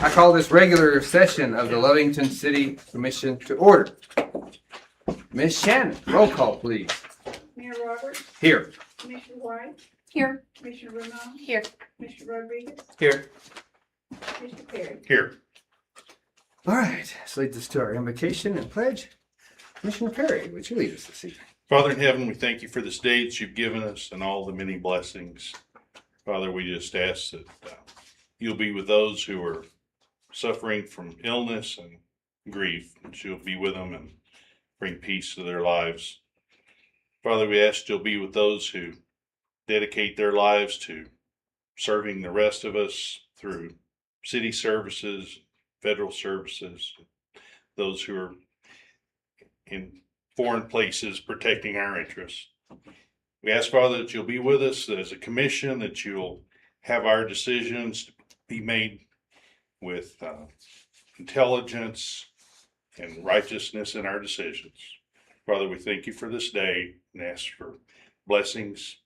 I call this regular session of the Lovington City Commission to order. Ms. Shannon, roll call, please. Mayor Roberts, Here. Commissioner White, Here. Commissioner Romano, Here. Commissioner Rodriguez, Here. Commissioner Perry. Here. All right, this leads us to our invocation and pledge. Commissioner Perry, would you lead us this evening? Father in heaven, we thank you for this day that you've given us and all the many blessings. Father, we just ask that you'll be with those who are suffering from illness and grief, that you'll be with them and bring peace to their lives. Father, we ask you'll be with those who dedicate their lives to serving the rest of us through city services, federal services, those who are in foreign places protecting our interests. We ask, Father, that you'll be with us as a commission, that you'll have our decisions be made with intelligence and righteousness in our decisions. Father, we thank you for this day and ask for blessings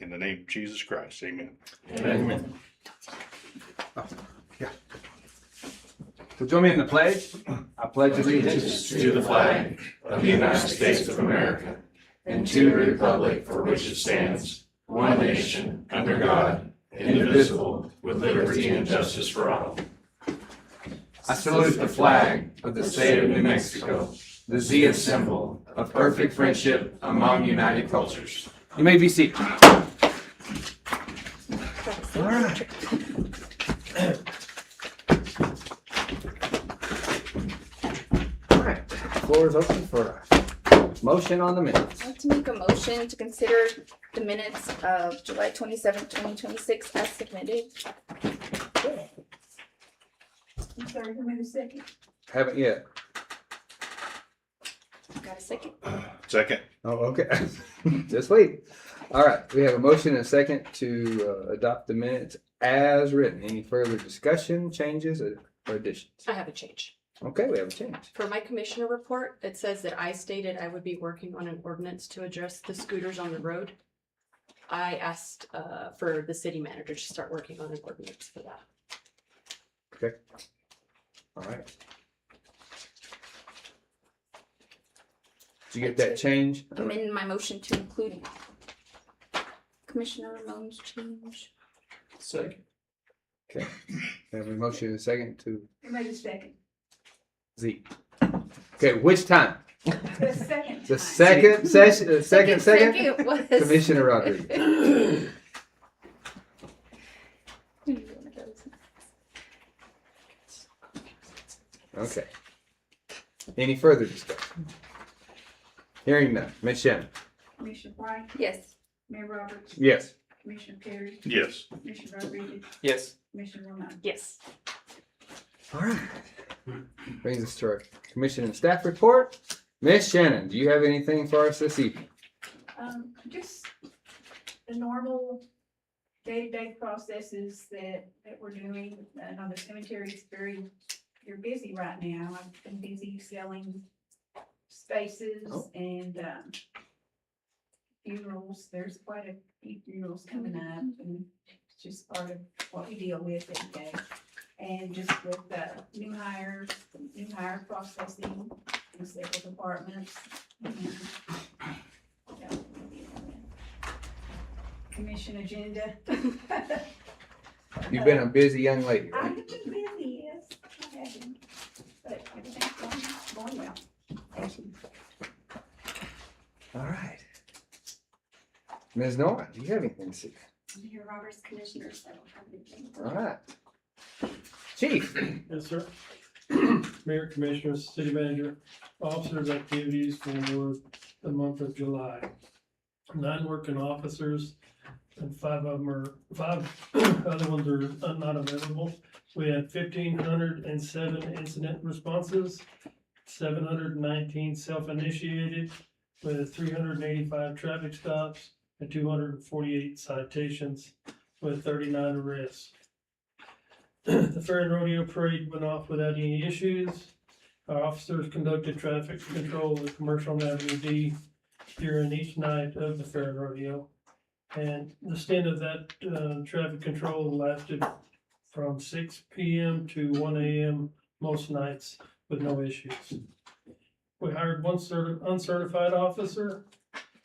in the name of Jesus Christ. Amen. Amen. Oh, yeah. So join me in the pledge. I pledge allegiance to the flag of the United States of America and to the republic for which it stands, one nation, under God, indivisible, with liberty and justice for all. I salute the flag of the state of New Mexico, the Zia symbol of perfect friendship among united cultures. You may be seated. All right. All right. Floor is open for a motion on the minutes. I'd like to make a motion to consider the minutes of July 27th, 2026 as submitted. I'm sorry, who made a second? Haven't yet. Got a second? Second. Oh, okay. Just wait. All right. We have a motion and a second to adopt the minutes as written. Any further discussion, changes, or additions? I have a change. Okay, we have a change. For my commissioner report, it says that I stated I would be working on an ordinance to address the scooters on the road. I asked for the city manager to start working on an ordinance for that. Okay. All right. Did you get that change? Amend my motion to include Commissioner Ramon's change. Second. Okay. We have a motion and a second to Who made a second? Z. Okay, which time? The second. The time. second session, the second. Second was. Commissioner Rodriguez. Okay. Any further discussion? Hearing none. Ms. Shannon? Commissioner White, Yes. Mayor Roberts, Yes. Commissioner Perry, Yes. Commissioner Rodriguez, Yes. Commissioner Romano. Yes. All right. Brings us to our commission and staff report. Ms. Shannon, do you have anything for us this evening? Just the normal day-to-day processes that we're doing. And on the cemetery, you're busy right now. I've been busy selling spaces and funerals. There's quite a few funerals coming up, and it's just part of what we deal with every day. And just with new hire processing in several departments. Commission agenda. You've been a busy young lady, I right? have been busy, yes, I have been, but everything's going well. Thank you. All right. Ms. Nora, do you have anything to say? Mayor Roberts, Commissioners, I don't have anything. All right. Chief? Yes, sir. Mayor, Commissioners, City Manager, officers' activities for the month of July. 9 working officers and 5 other ones are not available. We had 1,507 incident responses, 719 self-initiated, with 385 traffic stops and 248 citations, with 39 arrests. The Fair and Rodeo Parade went off without any issues. Our officers conducted traffic control with Commercial and Avenue D during each night of the Fair and Rodeo. And the stint of that traffic control lasted from 6 PM to 1 AM most nights with no issues. We hired one uncertified officer,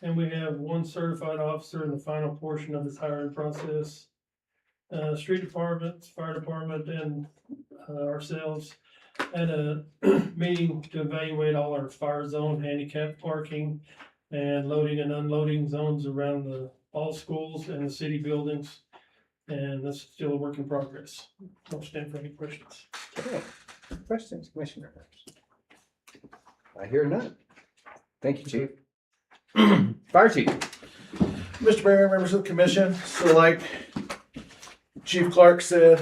and we have one certified officer in the final portion of this hiring process. Street department, fire department, and ourselves had a meeting to evaluate all our fire zone, handicap parking, and loading and unloading zones around all schools and the city buildings. And that's still a work in progress. Don't stand for any questions. Okay. Questions, Commissioner? I hear none. Thank you, Chief. Fire Chief. Mr. Mayor, members of the commission, so like Chief Clark said,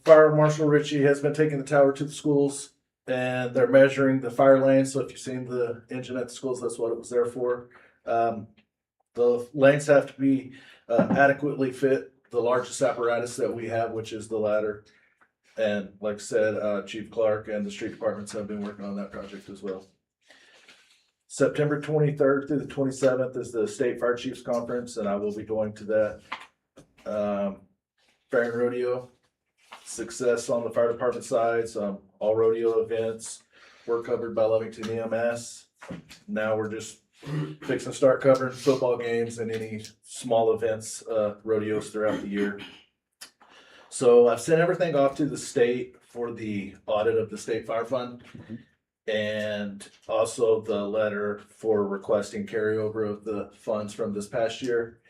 Fire Marshal Ritchie has been taking the tower to the schools and they're measuring the fire lanes. So if you've seen the engine at the schools, that's what it was there for. The lanes have to be adequately fit the largest apparatus that we have, which is the ladder. And like I said, Chief Clark and the street departments have been working on that project as well. September 23rd through the 27th is the State Fire Chiefs Conference, and I will be going to that. Fair and rodeo, success on the fire department side, all rodeo events were covered by Lovington EMS. Now we're just fixing to start covering football games and any small events, rodeos throughout the year. So I've sent everything off to the state for the audit of the state fire fund. And also the letter for requesting carryover of the funds from this past year.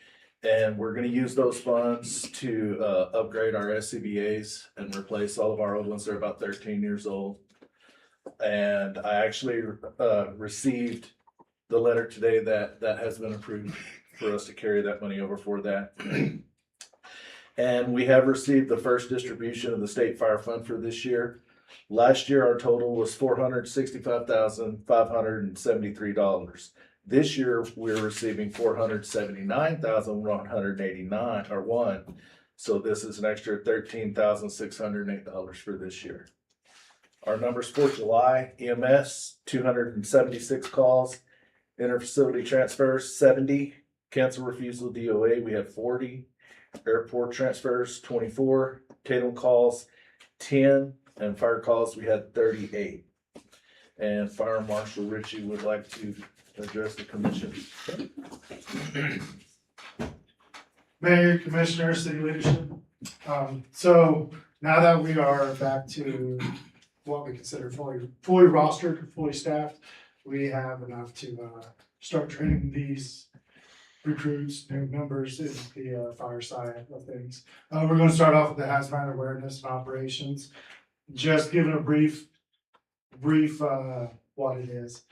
And we're gonna use those funds to upgrade our SCBA's and replace all of our old ones. They're about 13 years old. And I actually received the letter today that has been approved for us to carry that money over for that. And we have received the first distribution of the state fire fund for this year. Last year, our total was $465,573. This year, we're receiving $479,189 So this is an extra $13,608 for this year. Our numbers for July: EMS 276 calls, interfacility transfers 70, cancel refusal DOA we had 40, airport transfers 24, Tatum calls 10. And fire calls, we had 38. And Fire Marshal Ritchie would like to address the commission. Mayor, Commissioners, City Leadership. So now that we are back to what we consider fully rostered, fully staffed, we have enough to start training these recruits, new members in the fire side of things. We're going to start off with the hazmat awareness and operations. Just giving a brief what it is.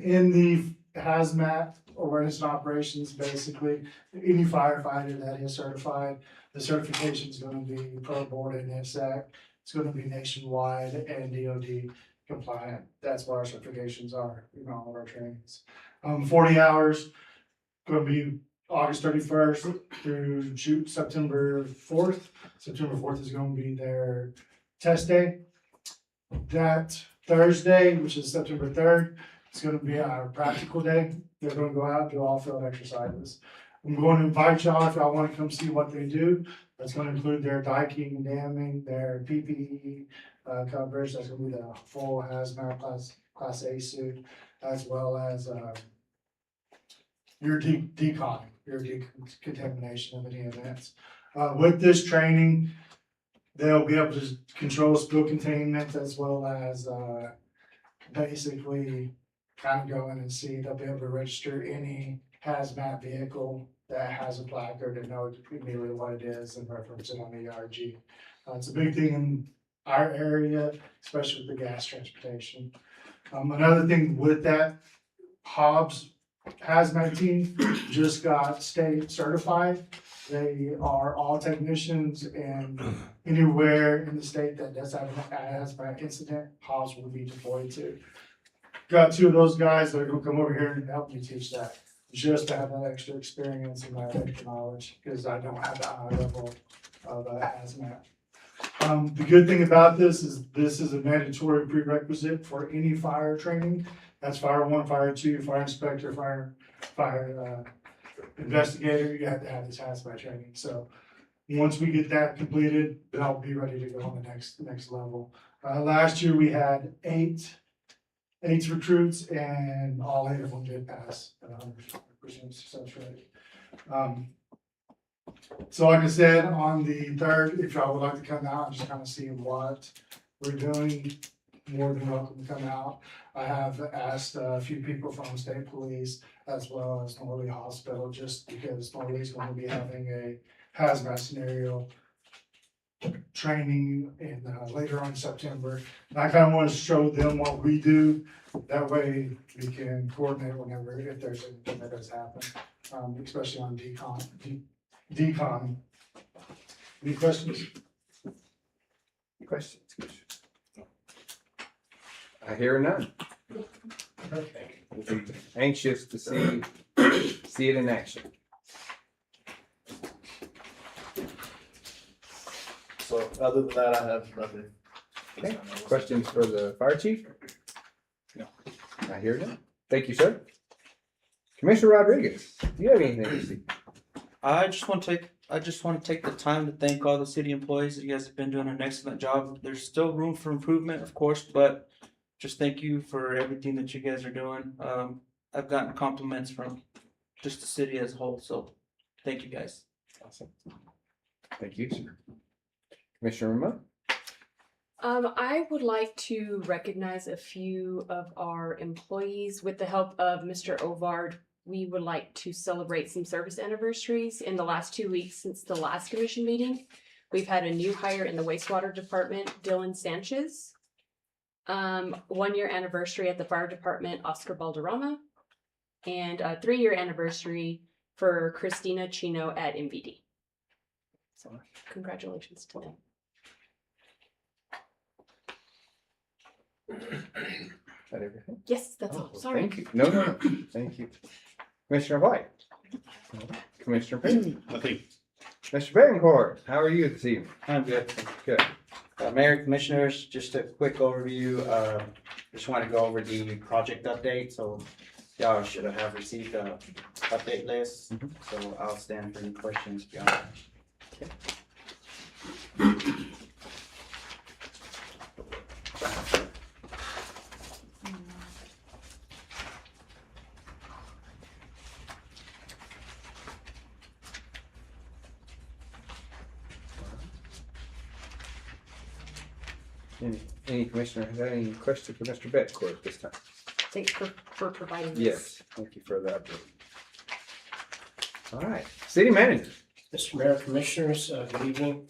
In the hazmat awareness and operations, basically, any firefighter that is certified, the certification is going to be per board and NMSA. It's going to be nationwide and DOT compliant. That's what our certifications are in all of our trainings. 40 hours, going to be August 31st through September 4th. September 4th is going to be their test day. That Thursday, which is September 3rd, it's going to be our practical day. They're going to go out and do all field exercises. I'm going to invite y'all if y'all want to come see what they do. That's going to include their diking, damming, their PPE coverage. That's going to be the full hazmat class A suit, as well as your decon, your decontamination of any events. With this training, they'll be able to control spill containment, as well as basically kind of go in and see. They'll be able to register any hazmat vehicle that has a placard and know immediately what it is and reference it on the ERG. It's a big thing in our area, especially with the gas transportation. Another thing with that, Hobbs hazmat team just got state certified. They are all technicians, and anywhere in the state that does have a hazmat incident, Hobbs will be deployed to. Got two of those guys that are gonna come over here and help me teach that, just to have that extra experience and that extra knowledge, because I don't have that high level of hazmat. The good thing about this is a mandatory prerequisite for any fire training. That's fire 1, fire 2, fire inspector, fire investigator. You have to have this hazmat training. So Once we get that completed, then I'll be ready to go on the next level. Last year we had eight recruits and all 8 of them did pass at 100% success rate. So like I said, on the 3rd, if y'all would like to come out and just kind of see what we're doing, more than welcome to come out. I have asked a few people from state police as well as Norley Hospital, just because Norley's going to be having a hazmat scenario training in later on in September. And I kind of want to show them what we do. That way we can coordinate whenever, if there's anything that does happen, especially on decon. Any questions? Questions? I hear none. We'll be anxious to see it in action. So other than that, I have nothing. Okay, questions for the fire chief? No. I hear none. Thank you, sir. Commissioner Rodriguez, do you have anything to say? I just want to take the time to thank all the city employees. You guys have been doing an excellent job. There's still room for improvement, of course, but just thank you for everything that you guys are doing. I've gotten compliments from just the city as a whole, so thank you guys. Awesome. Thank you, sir. Commissioner Ramon? I would like to recognize a few of our employees. With the help of Mr. Ovard, we would like to celebrate some service anniversaries in the last 2 weeks since the last commission meeting. We've had a new hire in the wastewater department, Dylan Sanchez. 1 year anniversary at the fire department, Oscar Balderrama. And a 3-year anniversary for Christina Chino at MVD. So congratulations to them. Is that everything? Yes, that's all. Sorry. Thank you. No. Thank you. Commissioner White? Commissioner Perry? I think Mr. Bettencourt, how are you this evening? I'm good. Good. Mayor, Commissioners, just a quick overview. Just want to go over the project update. So y'all should have received a update list. So I'll stand for any questions beyond that. Any commissioner has any question for Mr. Bettencourt at this time? Thanks for providing this. Yes, thank you for the update. All right, city manager. Mr. Mayor, Commissioners, good evening.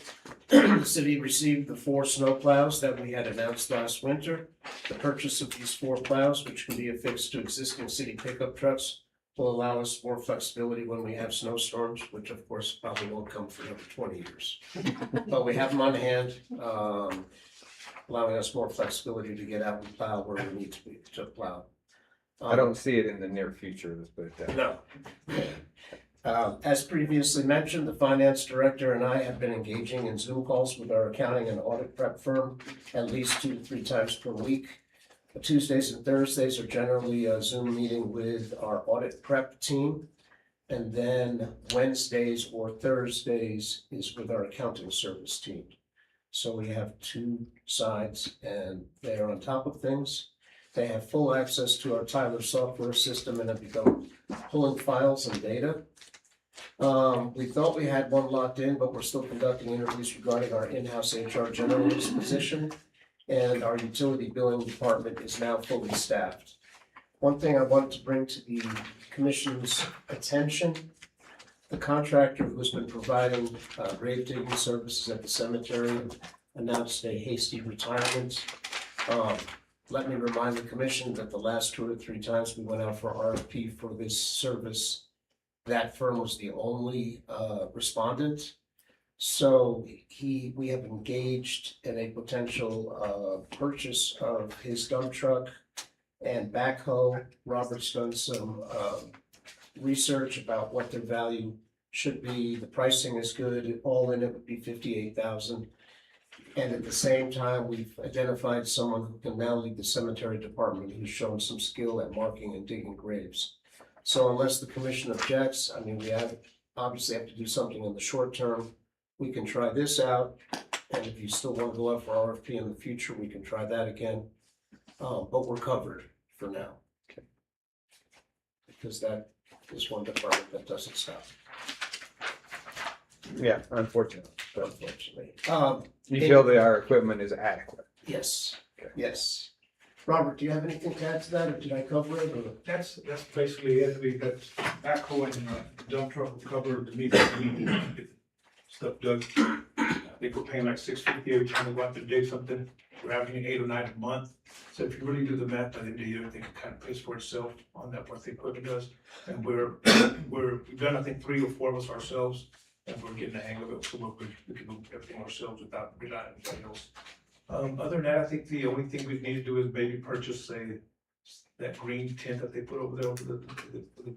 The city received the 4 snow plows that we had announced last winter. The purchase of these 4 plows, which can be affixed to existing city pickup trucks, will allow us more flexibility when we have snowstorms, which of course probably won't come for another 20 years. But we have them on hand, allowing us more flexibility to get out and plow where we need to plow. I don't see it in the near future, let's put it that way. No. As previously mentioned, the finance director and I have been engaging in Zoom calls with our accounting and audit prep firm at least 2 to 3 times per week. Tuesdays and Thursdays are generally a Zoom meeting with our audit prep team. And then Wednesdays or Thursdays is with our accounting service team. So we have 2 sides and they are on top of things. They have full access to our Tyler software system and have begun pulling files and data. We thought we had one locked in, but we're still conducting interviews regarding our in-house HR generalist position. And our utility billing department is now fully staffed. One thing I wanted to bring to the commission's attention, the contractor who's been providing grave digging services at the cemetery announced a hasty retirement. Let me remind the commission that the last 2 or 3 times we went out for RFP for this service, that firm was the only respondent. So we have engaged in a potential purchase of his dump truck and backhoe. Robert's done some research about what their value should be. The pricing is good. All in it would be $58,000. And at the same time, we've identified someone who can now lead the cemetery department who's shown some skill at marking and digging graves. So unless the commission objects, I mean, we obviously have to do something in the short term. we can try this out. And if you still want to go up for RFP in the future, we can try that again. But we're covered for now. Okay. Because that is one department that doesn't stop, Yeah, unfortunately. But unfortunately. you feel that our equipment is adequate? Yes, Okay. yes. Robert, do you have anything to add to that, or did I cover it? Or? That's basically it. We got backhoe and dump truck will cover the need to get stuff done. They were paying like $650 every time we go out to dig something. We're averaging 8 or 9 a month. So if you really do the math by the end of the year, I think it kind of pays for itself on that what the equipment does. And we've done I think 3 or 4 of us ourselves, and we're getting the hang of it. So we can move everything ourselves without relying on anybody else. Other than that, I think the only thing we need to do is maybe purchase that green tent that they put over there over the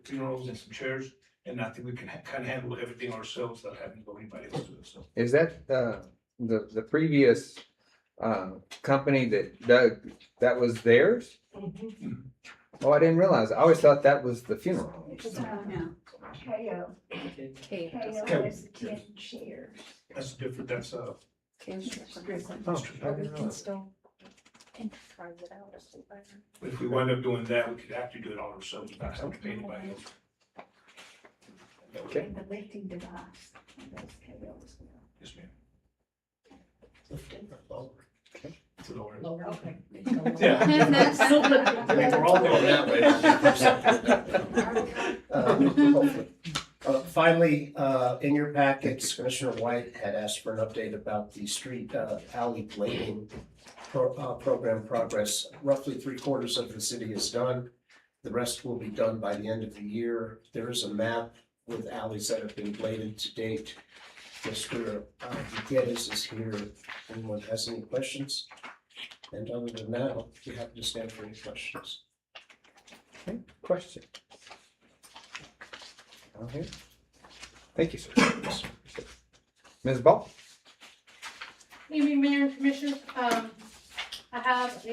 funerals and some chairs. And I think we can kind of handle everything ourselves without having to go anybody else do it. So Is that the previous company that was theirs? Oh, I didn't realize. I always thought that was the funeral. KO. KO is 10 shares. that's different. That's Oh, I didn't know that. if we wind up doing that, we could actually do it all ourselves without having to pay anybody else. Okay. The lifting device. That's KO's. Yes, ma'am. Okay. To lower it. Okay. Yeah. We're all going that way. Hopefully. Finally, in your packets, Commissioner White had asked for an update about the street alley blading program progress. Roughly 3/4 of the city is done. The rest will be done by the end of the year. There is a map with alleys that have been bladed to date. Mr. Geddes is here. Anyone has any questions? And other than that, I'll be happy to stand for any questions. Okay, question. Okay. Thank you, sir. Ms. Ball? Evening, Mayor and Commissioners. I have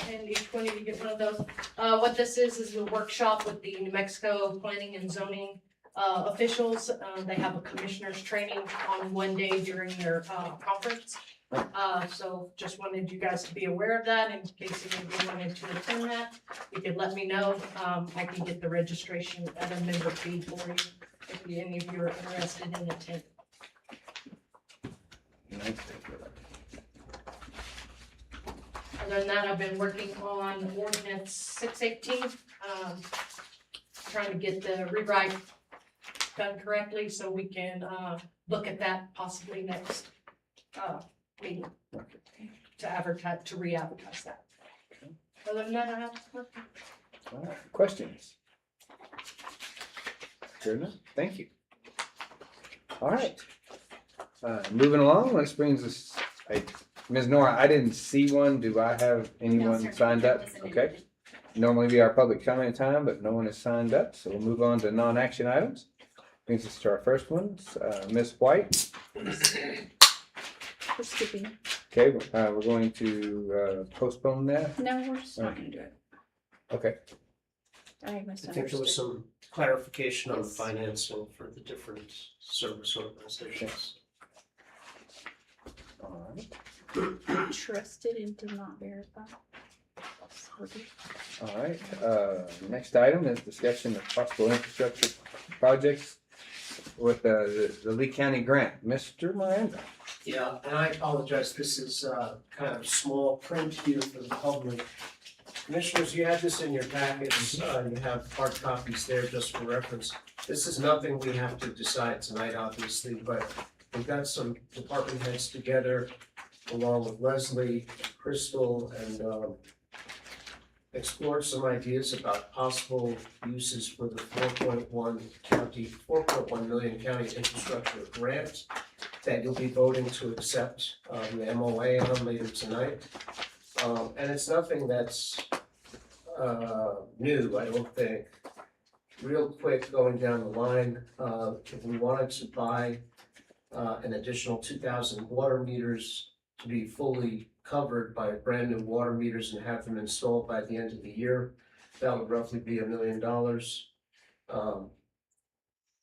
handy 20 to get one of those. What this is a workshop with the New Mexico Planning and Zoning officials. They have a commissioners training on one day during their conference. So just wanted you guys to be aware of that in case you wanted to attend that. You could let me know. I can get the registration at a member fee for you if any of you are interested in attending. Other than that, I've been working on Ordinance 618, trying to get the rewrite done correctly so we can look at that possibly next meeting to advertise, to re-advertise that. Other than that, I have nothing. All right, questions? Good enough, thank you. All right. Moving along, this brings us, Ms. Nora, I didn't see one. Do I have anyone signed up? Okay. Normally be our public comment time, but no one has signed up, so we'll move on to non-action items. Brings us to our first one, Ms. White. We're skipping. Okay, we're going to postpone that. No, we're just not gonna do it. Okay. I I think there was misunderstood. some clarification on the financing for the different service organizations. All right. Trusted and did not verify. All right, next item is discussion of possible infrastructure projects with the Lee County grant. Mr. Miranda. Yeah, and I apologize, this is kind of small print here for the public. Commissioners, you have this in your packets, you have hard copies there just for reference. This is nothing we have to decide tonight, obviously, but we've got some department heads together along with Leslie, Crystal, and explored some ideas about possible uses for the 4.1 million county infrastructure grant that you'll be voting to accept the MOA on later tonight. And it's nothing that's new, I don't think. Real quick, going down the line, if we wanted to buy an additional 2,000 water meters to be fully covered by brand new water meters and have them installed by the end of the year, that would roughly be $1 million.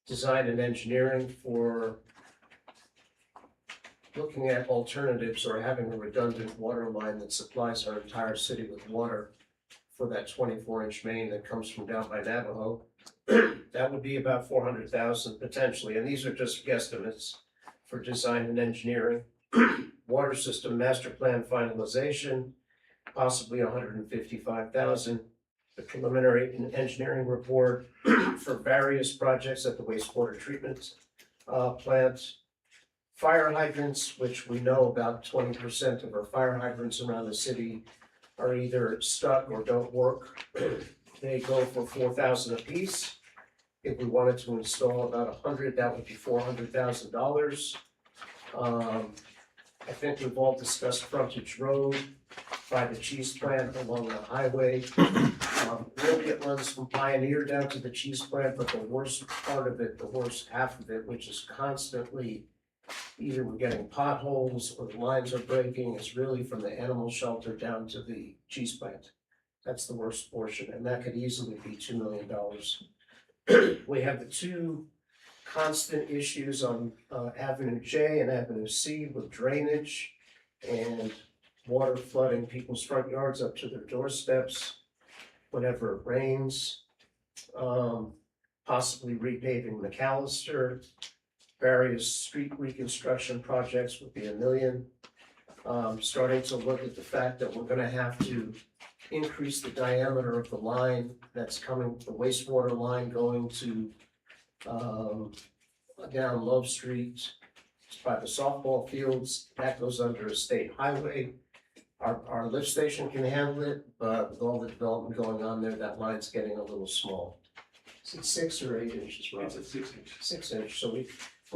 design and engineering for looking at alternatives or having a redundant water line that supplies our entire city with water for that 24-inch main that comes from down by Navajo. That would be about 400,000 potentially, and these are just guesstimates for design and engineering. Water system master plan finalization, possibly 155,000. The preliminary engineering report for various projects at the wastewater treatment plant. Fire hydrants, which we know about 20% of our fire hydrants around the city are either stuck or don't work. They go for 4,000 apiece. If we wanted to install about 100, that would be $400,000. I think we've all discussed frontage road by the cheese plant along the highway. Really it runs from Pioneer down to the cheese plant, but the worst part of it, the worst half of it, which is constantly either we're getting potholes or the lines are breaking, is really from the animal shelter down to the cheese plant. That's the worst portion, and that could easily be $2 million. We have the two constant issues on Avenue J and Avenue C with drainage and water flooding people's front yards up to their doorsteps whenever it rains. Possibly repaving McAllister. Various street reconstruction projects would be $1 million. Starting to look at the fact that we're gonna have to increase the diameter of the line that's coming, the wastewater line going to down Love Street by the softball fields. That goes under a state highway. Our lift station can handle it, but with all the development going on there, that line's getting a little small. Is it 6 or 8 inches, Rob? It's a 6 inch. 6 inch, so we're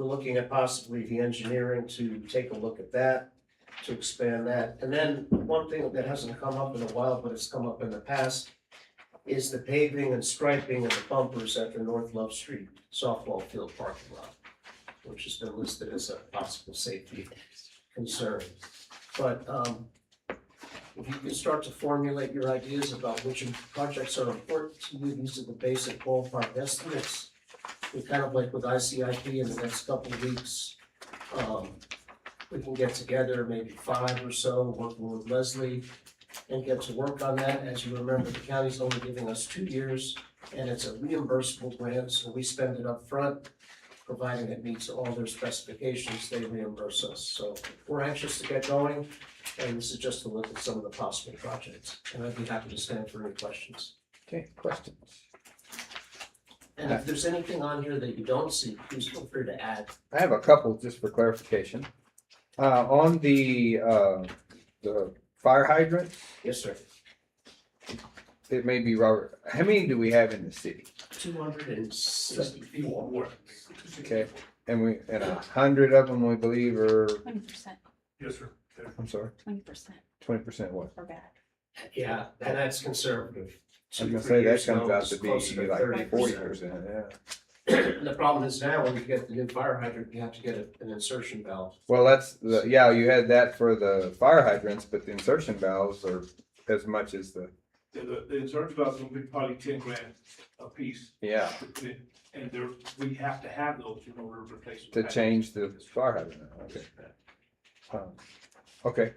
looking at possibly the engineering to take a look at that, to expand that. And then one thing that hasn't come up in a while, but it's come up in the past, is the paving and striping of the bumpers at the North Love Street softball field parking lot, which has been listed as a possible safety concern. But if you can start to formulate your ideas about which projects are important to you, these are the basic ballpark estimates. We kind of like with ICIP in the next couple of weeks, we can get together, maybe 5 or so, working with Leslie, and get to work on that. As you remember, the county's only giving us 2 years, and it's a reimbursable grant, so we spend it up front, providing it meets all their specifications, they reimburse us. So we're anxious to get going, and this is just to look at some of the possible projects, and I'd be happy to stand for any questions. Okay, questions? And if there's anything on here that you don't see, please feel free to add. I have a couple just for clarification. On the fire hydrant, Yes, sir. it may be Robert. How many do we have in the city? 264. Okay, and 100 of them we believe are. 20%. Yes, sir. I'm sorry. 20%. 20% what? Or bad. Yeah, and that's conservative. I was 2 gonna 3 say that years comes ago, out it's to be closer like 30%. 40%. Yeah. The problem is now when you get the new fire hydrant, you have to get an insertion valve. Well, yeah. You had that for the fire hydrants, but the insertion valves are as much as the. The insurance valve's gonna be probably 10 grand a piece. Yeah. And we have to have those in order to replace. To change the fire hydrant. Okay. Okay.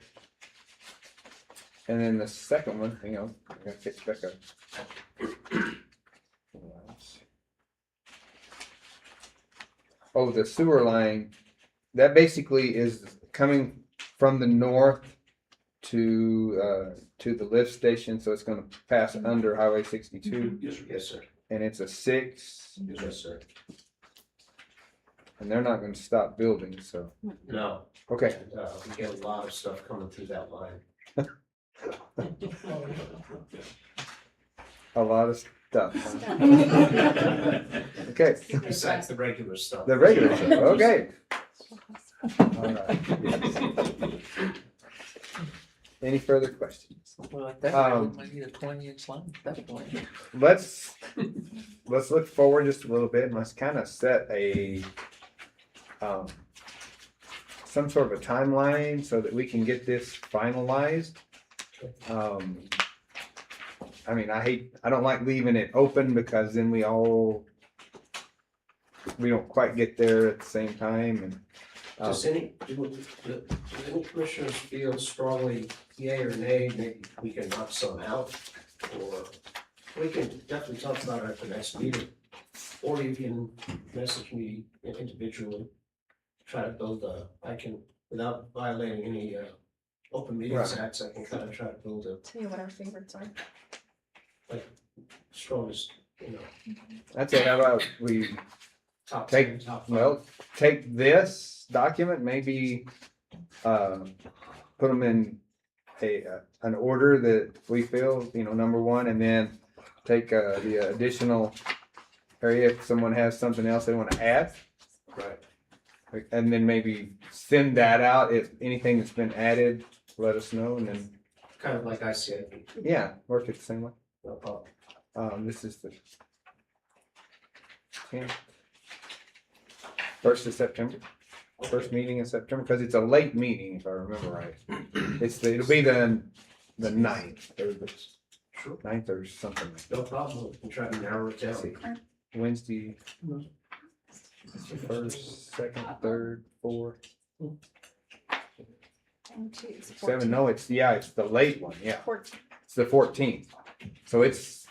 And then the second one, hang on, I gotta catch back up. Oh, the sewer line, that basically is coming from the north to the lift station, so it's gonna pass under Highway 62, Yes, sir. Yes, sir. and it's a 6, Yes, sir. and they're not gonna stop building, so, No. okay. And, we get a lot of stuff coming through that line. A lot of stuff. Okay. Besides the regular stuff. The regular stuff, okay. All right. Any further questions? Well, at that Um, rate, we might need a 20-inch line at that point. Let's look forward just a little bit and let's kind of set a some sort of a timeline so that we can get this finalized. I mean, I don't like leaving it open because then we all we don't quite get there at the same time and. Does do any commissioners feel strongly yea or nay, maybe we can knock some out? Or we can definitely talk about it at the next meeting. Or you can message me individually, try to build I can, without violating any open meetings Right. acts, I can kind of try to build a Tell you what our favorites are. strongest, you know, That's it, how about we top take, 10, top 5. well, take this document, maybe, put them in an order that we feel, number one, and then take, the additional area if someone has something else they wanna add. Right. And then maybe send that out, if anything that's been added, let us know, and then, Kind of like I said. yeah, work it the same way. No problem. This is the 1st of September, first meeting in September, because it's a late meeting, if I remember right. It'll be the 9th, or the Sure. 9th or something like that. No problem. We can try to narrow it down. Wednesday, 1st, 2nd, 3rd, 4th, 7, no, it's the late one, yeah. It's the 14th. So it's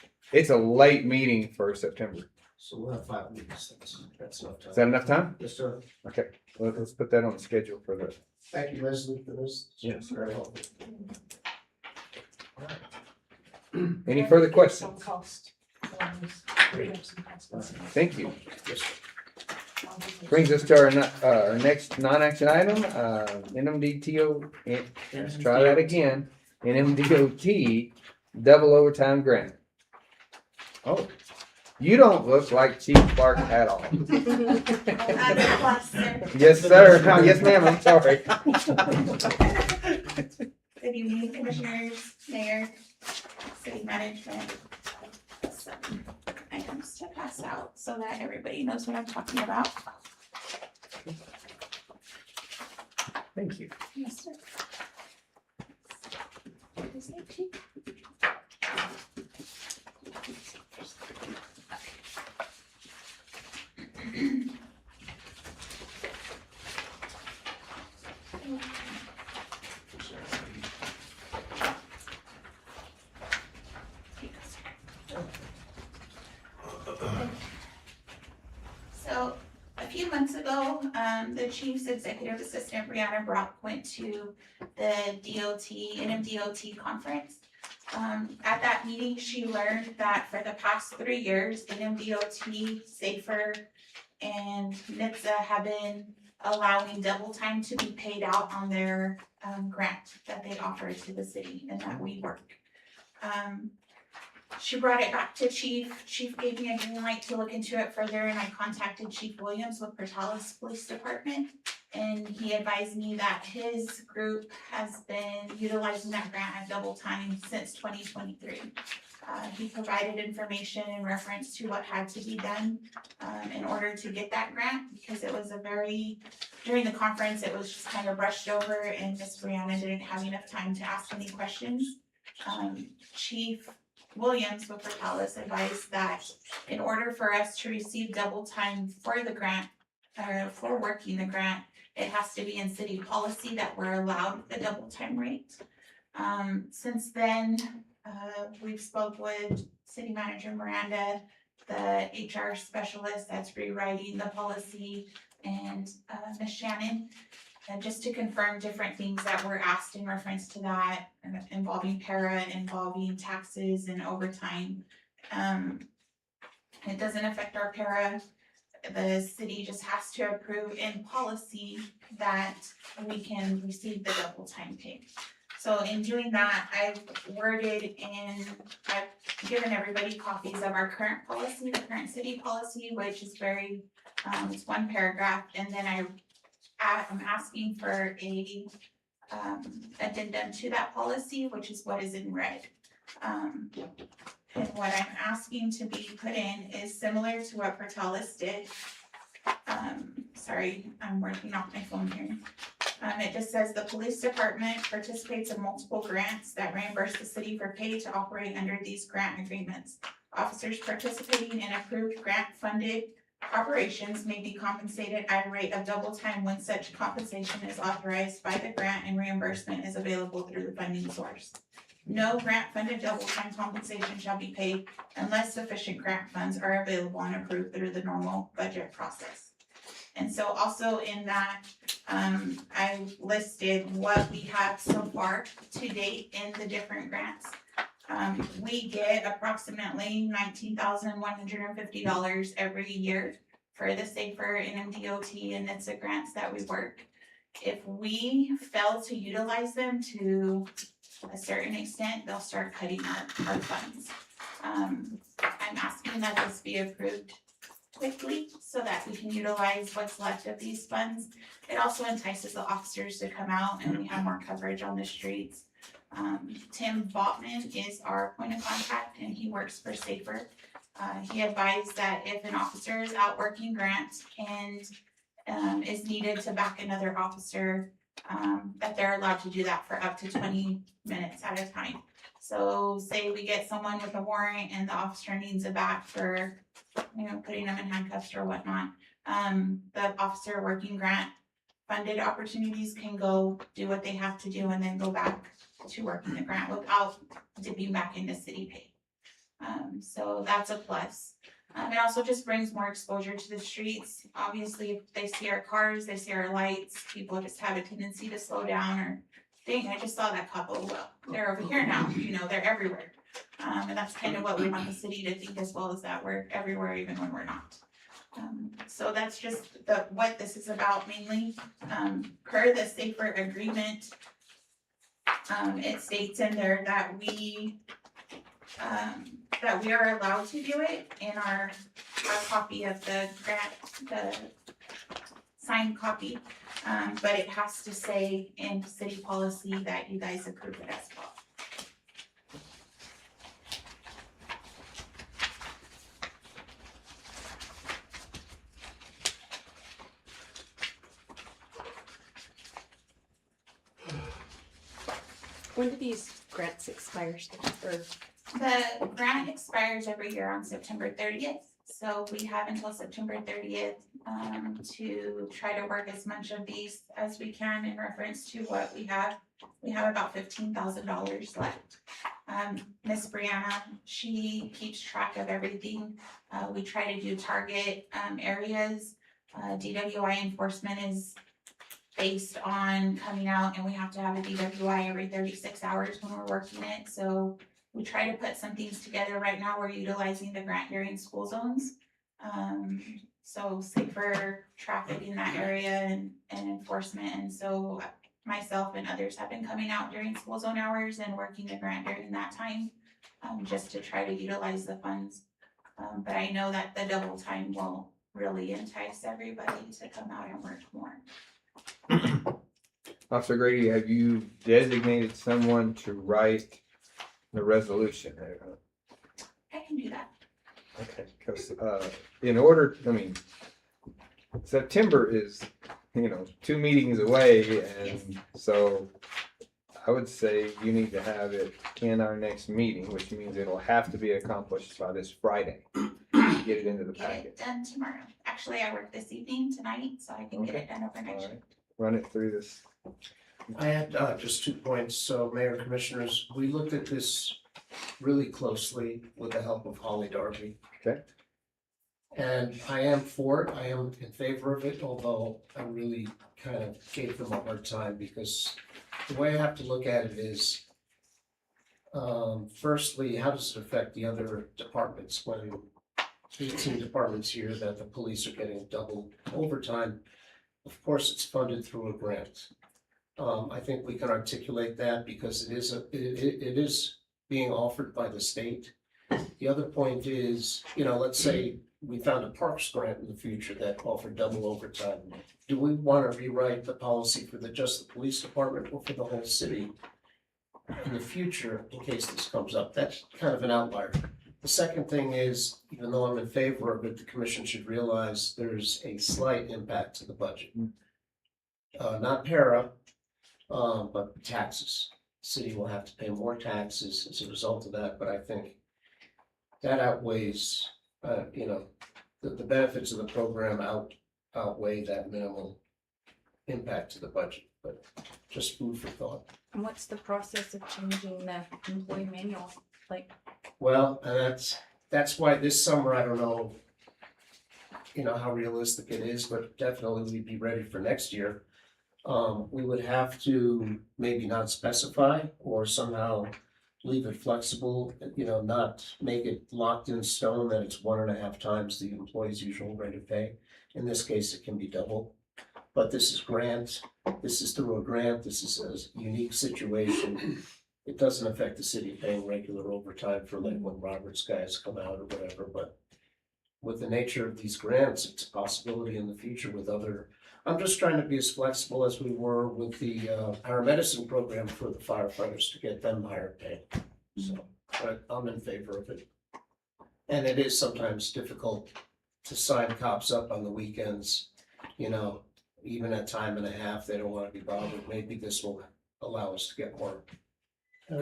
a late meeting for September. So we'll have 5 weeks. That's enough time. Is that enough time? Yes, sir. Okay, let's put that on the schedule for the. Thank you, Leslie, for this. Yes. Very helpful. Any further questions? Cost. Thank you. Yes, sir. Brings us to our next non-action item, NMDTO, let's try that again, NMDOT double overtime grant. Oh, you don't look like Chief Clark at all. Yes, sir. Yes, ma'am, I'm sorry. Good evening, commissioners, mayor, city management. Some items to pass out so that everybody knows what I'm talking about. Thank you. Yes, sir. Is that cheap? So a few months ago, the chief's executive assistant, Brianna Brock, went to the NMDOT conference. At that meeting, she learned that for the past 3 years, NMDOT, Safer, and NMSA have been allowing double time to be paid out on their grant that they offer to the city and that we work. She brought it back to Chief. Chief gave me a green light to look into it further, and I contacted Chief Williams with Portales Police Department. And he advised me that his group has been utilizing that grant at double time since 2023. He provided information in reference to what had to be done in order to get that grant, because it was during the conference, it was just kind of brushed over and Miss Brianna didn't have enough time to ask any questions. Chief Williams with Portales advised that in order for us to receive double time for the grant, or for working the grant, it has to be in city policy that we're allowed the double time rate. Since then, we've spoke with City Manager Miranda, the HR specialist that's rewriting the policy, and Ms. Shannon, and just to confirm different things that were asked in reference to that, involving para, involving taxes and overtime. It doesn't affect our para. The city just has to approve in policy that we can receive the double time pay. So in doing that, I've given everybody copies of our current policy, the current city policy, which is it's one paragraph, and then I'm asking for a addendum to that policy, which is what is in red. And what I'm asking to be put in is similar to what Portales did. Sorry, I'm working off my phone here. It just says the police department participates in multiple grants that reimburse the city for pay to operate under these grant agreements. Officers participating in approved grant funded operations may be compensated at a rate of double time when such compensation is authorized by the grant and reimbursement is available through the funding source. No grant-funded double time compensation shall be paid unless sufficient grant funds are available and approved through the normal budget process. And so also in that, I listed what we have so far to date in the different grants. We get approximately $19,150 every year for the SAFER, NMDOT, and NHTSA grants that we work. If we fail to utilize them to a certain extent, they'll start cutting our funds. I'm asking that this be approved quickly so that we can utilize what's left of these funds. It also entices the officers to come out and we have more coverage on the streets. Tim Botman is our point of contact and he works for SAFER. He advised that if an officer is out working grants and is needed to back another officer, that they're allowed to do that for up to 20 minutes at a time. So say we get someone with a warrant and the officer needs a back for, putting them in handcuffs or whatnot. The officer working grant funded opportunities can go do what they have to do and then go back to working the grant without dipping back into city pay. So that's a plus. It also just brings more exposure to the streets. Obviously, if they see our cars, they see our lights, people just have a tendency to slow down or think, I just saw that couple, well, they're over here now, they're everywhere. And that's kind of what we want the city to think as well, is that we're everywhere even when we're not. So that's just what this is about mainly. Per the SAFER agreement, it states in there that we are allowed to do it in our copy of the grant, the signed copy. But it has to say in city policy that you guys approve it as well. When do these grants expire? Or The grant expires every year on September 30th. So we have until September 30th to try to work as much of these as we can in reference to what we have. We have about $15,000 left. Miss Brianna, she keeps track of everything. We try to do target areas. DWI enforcement is based on coming out and we have to have a DWI every 36 hours when we're working it. So we try to put some things together. Right now, we're utilizing the grant during school zones. So safer traffic in that area and enforcement. And so myself and others have been coming out during school zone hours and working the grant during that time, just to try to utilize the funds. But I know that the double time will really entice everybody to come out and work more. Officer Grady, have you designated someone to write the resolution? I can do that. Okay, because in order, September is, 2 meetings away, and so I would say you need to have it in our next meeting, which means it'll have to be accomplished by this Friday. Get it into the Get packet. it done tomorrow. Actually, I work this evening tonight, so I can get it done overnight. All right, run it through this. I had just 2 points. So Mayor and Commissioners, we looked at this really closely with the help of Holly Darby. Okay. And I am for it. I am in favor of it, although I really kind of gave them a hard time because the way I have to look at it is, firstly, how does it affect the other departments when 18 departments here that the police are getting double overtime? Of course, it's funded through a grant. I think we can articulate that because it is being offered by the state. The other point is, let's say we found a parks grant in the future that offered double overtime. Do we want to rewrite the policy for just the police department or for the whole city in the future in case this comes up? That's kind of an outlier. The second thing is, even though I'm in favor of it, the commission should realize there's a slight impact to the budget. Not para, but taxes. City will have to pay more taxes as a result of that, but I think that outweighs, the benefits of the program outweigh that minimal impact to the budget, but just food for thought. And what's the process of changing the employee manual? Like, Well, and that's why this summer, I don't know, how realistic it is, but definitely we'd be ready for next year. We would have to maybe not specify or somehow leave it flexible, not make it locked in stone that it's 1.5 times the employee's usual rate of pay. In this case, it can be double. But this is through a grant, this is a unique situation. It doesn't affect the city paying regular overtime for like when Robert's guys come out or whatever, but with the nature of these grants, it's a possibility in the future with other. I'm just trying to be as flexible as we were with the paramedicine program for the firefighters to get them higher pay. So, but I'm in favor of it. And it is sometimes difficult to sign cops up on the weekends, even at time and a half, they don't want to be bothered. Maybe this will allow us to get more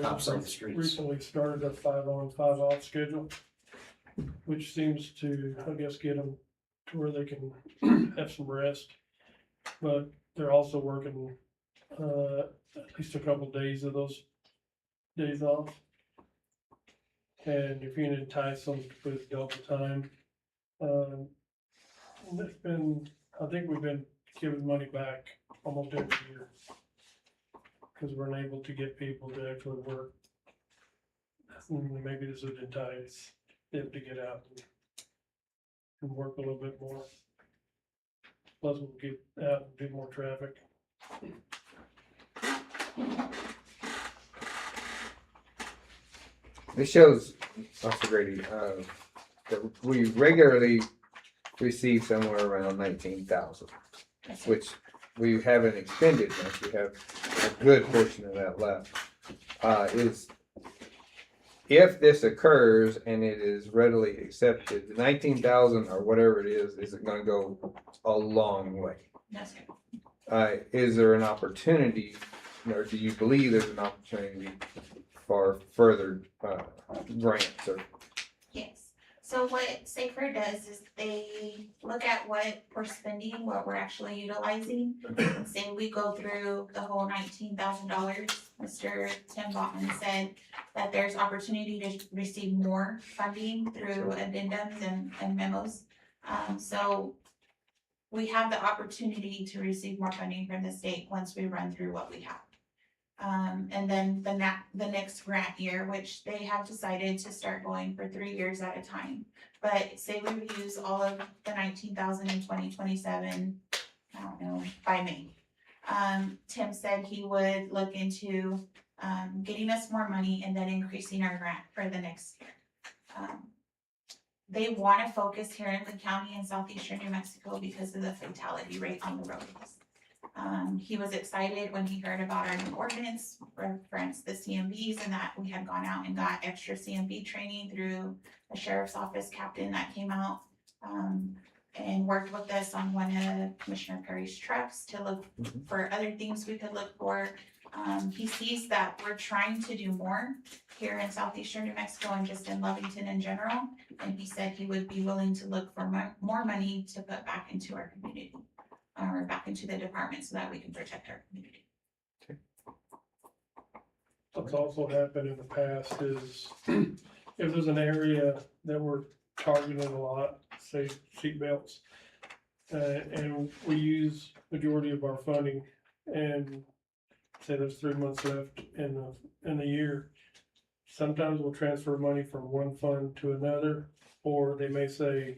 cops on the streets. Recently started a 5-on, 5-off schedule, which seems to, I guess, get them to where they can have some rest. But they're also working at least a couple days of those days off. And if you can entice them to put double time, and it's been, I think we've been giving money back almost every year because we're unable to get people to actually work. Maybe this would entice them to get out and work a little bit more. Plus we'll get out and do more traffic. This shows, Officer Grady, that we regularly receive somewhere around 19,000, which we haven't expended much. We have a good portion of that left. Is if this occurs and it is readily accepted, the 19,000 or whatever it is it going to go a long way? That's good. Is there an opportunity, or do you believe there's an opportunity for further grants? Or Yes. So what Safer does is they look at what we're spending, what we're actually utilizing. And say we go through the whole $19,000. Mr. Tim Botman said that there's opportunity to receive more funding through addendums and memos. So we have the opportunity to receive more funding from the state once we run through what we have. And then the next grant year, which they have decided to start going for 3 years at a time. But say we use all of the 19,000 in 2027, I don't know, by May. Tim said he would look into getting us more money and then increasing our grant for the next year. They want to focus here in the county in southeastern New Mexico because of the fatality rate on the roads. He was excited when he heard about our new ordinance, reference the CMVs, and that we had gone out and got extra CMV training through the sheriff's office captain that came out and worked with us on one of Commissioner Perry's trucks to look for other things we could look for. He sees that we're trying to do more here in southeastern New Mexico and just in Lovington in general. And he said he would be willing to look for more money to put back into our community. Or back into the department so that we can protect our community. What's also happened in the past is if there's an area that we're targeting a lot, say seat belts, and we use majority of our funding, and say there's 3 months left in the year, sometimes we'll transfer money from one fund to another, or they may say,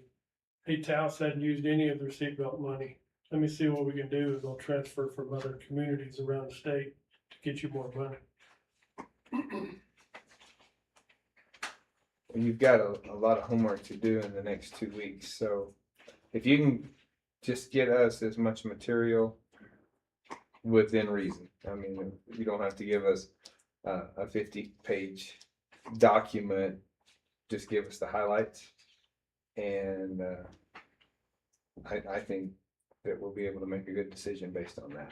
hey, Taos hadn't used any of their seatbelt money. Let me see what we can do, and they'll transfer from other communities around the state to get you more money. you've got a lot of homework to do in the next 2 weeks, so if you can just get us as much material within reason. I mean, you don't have to give us a 50-page document. Just give us the highlights, and I think that we'll be able to make a good decision based on that.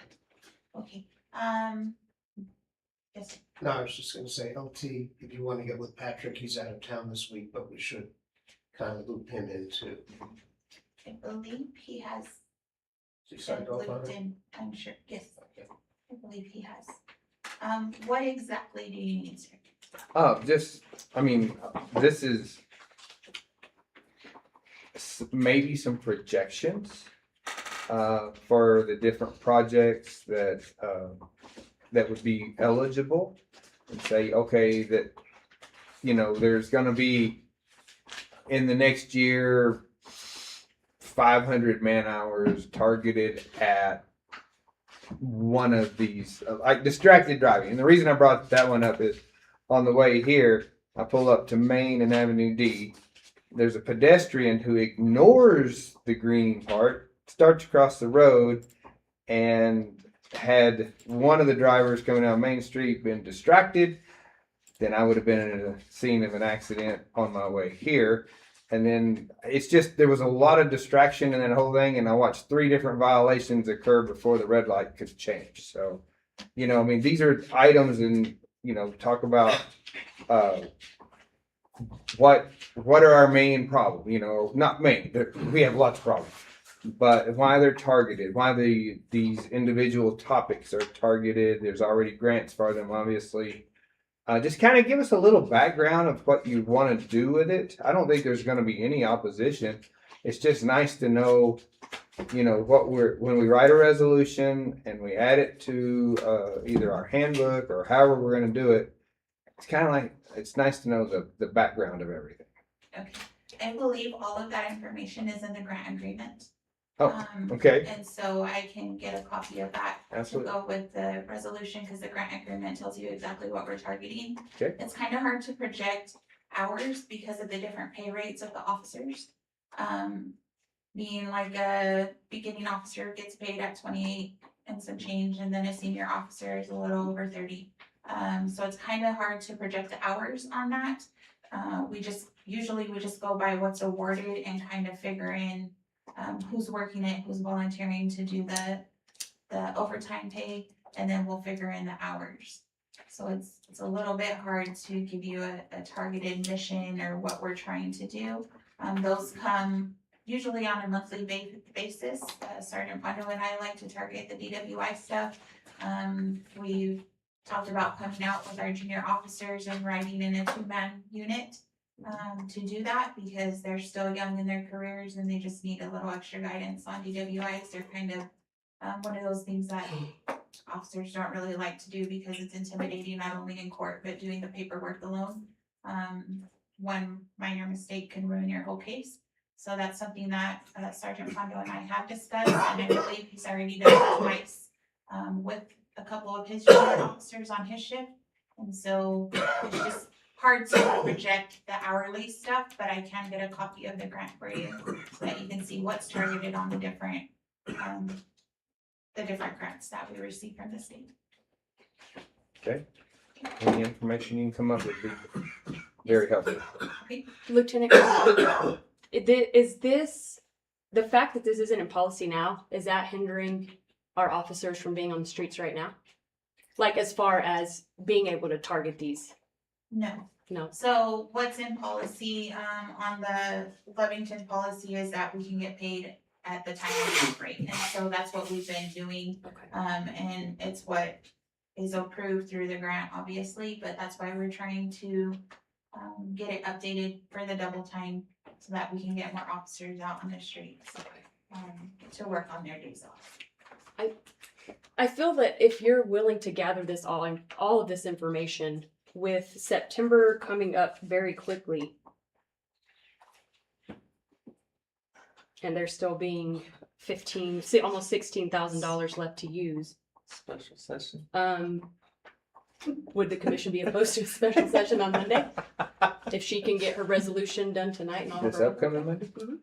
Okay, yes, No, I was just gonna say, LT, if you wanna get with Patrick, he's out of town this week, but we should kind of loop him in too. I believe he has. She signed off on it? I'm sure, yes, I believe he has. What exactly do you need, sir? Just, I mean, this is maybe some projections for the different projects that that would be eligible, and say, okay, that, you know, there's gonna be in the next year 500 man hours targeted at one of these, like distracted driving. And the reason I brought that one up is on the way here, I pull up to Main and Avenue D. There's a pedestrian who ignores the green part, starts across the road, and had one of the drivers coming down Main Street been distracted, then I would have been in a scene of an accident on my way here. And then it's just, there was a lot of distraction in that whole thing, and I watched 3 different violations occur before the red light could change. So, you know, I mean, these are items, and, you know, talk about what are our main problems, you know, not main, we have lots of problems, but why they're targeted, why these individual topics are targeted. There's already grants for them, obviously. Just kind of give us a little background of what you want to do with it. I don't think there's going to be any opposition. It's just nice to know, you know, when we write a resolution and we add it to either our handbook or however we're going to do it. It's kind of like, it's nice to know the background of everything. Okay, I believe all of that information is in the grant agreement. Oh, okay. And so I can get a copy of that Absolutely. to go with the resolution, because the grant agreement tells you exactly what we're targeting. Okay. It's kind of hard to project hours because of the different pay rates of the officers. Being like a beginning officer gets paid at 28 and some change, and then a senior officer is a little over 30. So it's kind of hard to project the hours on that. We just go by what's awarded and kind of figure in who's working it, who's volunteering to do the overtime pay, and then we'll figure in the hours. So it's a little bit hard to give you a targeted mission or what we're trying to do. Those come usually on a monthly basis. Sergeant Pondo and I like to target the DWI stuff. We've talked about coming out with our junior officers and riding in a 2-man unit to do that, because they're still young in their careers and they just need a little extra guidance on DWIs. They're kind of one of those things that officers don't really like to do because it's intimidating, not only in court, but doing the paperwork alone. One minor mistake can ruin your whole case. So that's something that Sergeant Pondo and I have discussed, and I believe he's already done it twice with a couple of his junior officers on his shift. And so it's just hard to project the hourly stuff, but I can get a copy of the grant for you so that you can see what's targeted on the different grants that we receive from the state. Okay. Any information you can come up with would be very helpful. Okay. Lieutenant, is this, the fact that this isn't in policy now, is that hindering our officers from being on the streets right now? Like, as far as being able to target these? No. So what's in policy, on the Lovington policy is that we can get paid at the time of operate. And so that's what we've been doing. Okay. And it's what is approved through the grant, obviously, but that's why we're trying to get it updated for the double time so that we can get more officers out on the streets to work on their days off. I feel that if you're willing to gather this all of this information, with September coming up very quickly, and there still being almost $16,000 left to use. Special session. Would the commission be opposed to a special session on Monday? If she can get her resolution done tonight and all of This her. upcoming Monday? Mhm.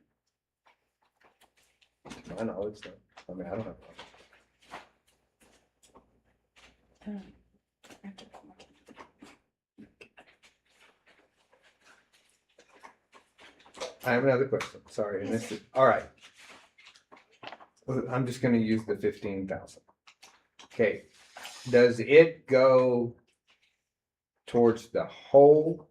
I know it's not. I mean, I don't have. I have another question. Sorry, I missed it. All right. Well, I'm just gonna use the 15,000. Okay, does it go towards the whole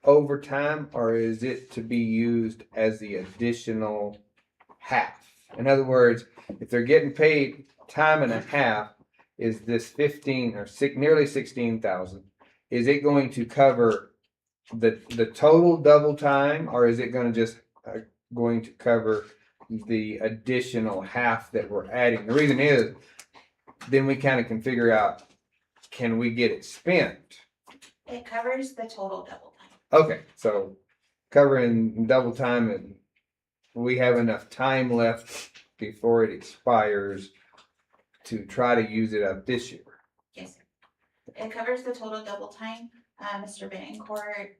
overtime, or is it to be used as the additional half. In other words, if they're getting paid time and a half, is this 15 or nearly 16,000? Is it going to cover the total double time, or is it going to just going to cover the additional half that we're adding? The reason is, then we kind of can figure out, can we get it spent? It covers the total double time. Okay, so covering double time, and we have enough time left before it expires to try to use it up this year. Yes, sir. It covers the total double time. Mr. Betancourt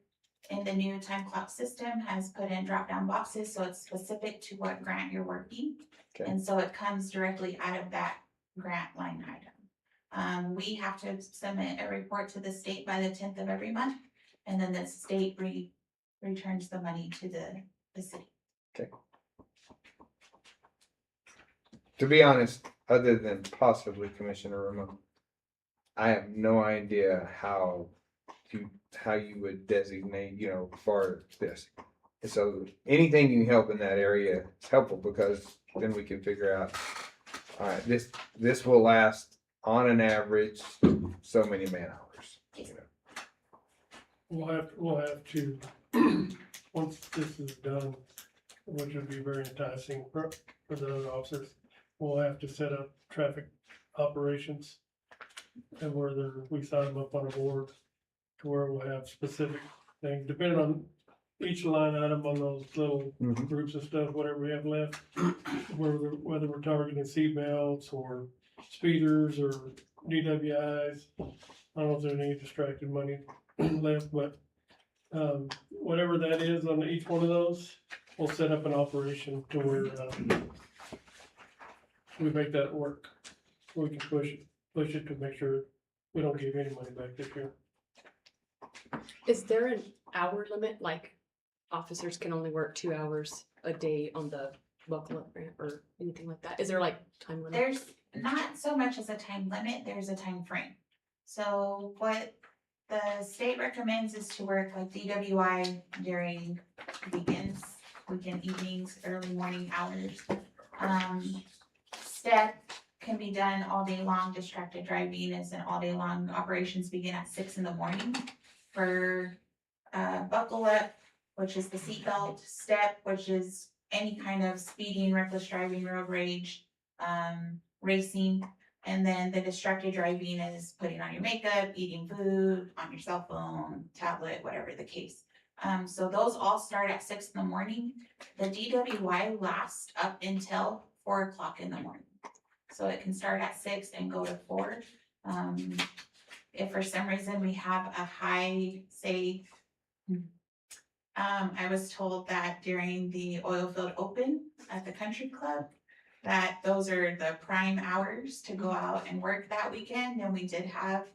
in the new time clock system has put in drop-down boxes, so it's specific to what grant you're working. Okay. And so it comes directly out of that grant line item. We have to submit a report to the state by the 10th of every month, and then the state returns the money to the city. Okay. To be honest, other than possibly Commissioner Ramon, I have no idea how you would designate, for this. So anything you can help in that area is helpful, because then we can figure out, all right, this will last on an average so many man hours. We'll have to, once this is done, which would be very enticing for the other officers, we'll have to set up traffic operations, and whether we sign them up on a board to where we'll have specific things, depending on each line item on those little groups of stuff, whatever we have left, whether we're targeting seat belts or speeders or DWIs. I don't know if there's any distracted money left, but whatever that is on each one of those, we'll set up an operation to where we make that work. We can push it to make sure we don't give any money back this year. Is there an hour limit, like officers can only work 2 hours a day on the buckle up grant or anything like that? Is there like time limit? There's not so much as a time limit, there's a time frame. So what the state recommends is to work like DWI during weekends, weekend evenings, early morning hours. Step can be done all day long. Distracted driving is an all day long. Operations begin at 6 in the morning. For buckle up, which is the seatbelt, step, which is any kind of speeding, reckless driving, road rage, racing, and then the distracted driving is putting on your makeup, eating food, on your cell phone, tablet, whatever the case. So those all start at 6 in the morning. The DWI lasts up until 4 o'clock in the morning. So it can start at 6 and go to 4. If for some reason we have a high, say, I was told that during the oil field open at the country club, that those are the prime hours to go out and work that weekend. And we did have,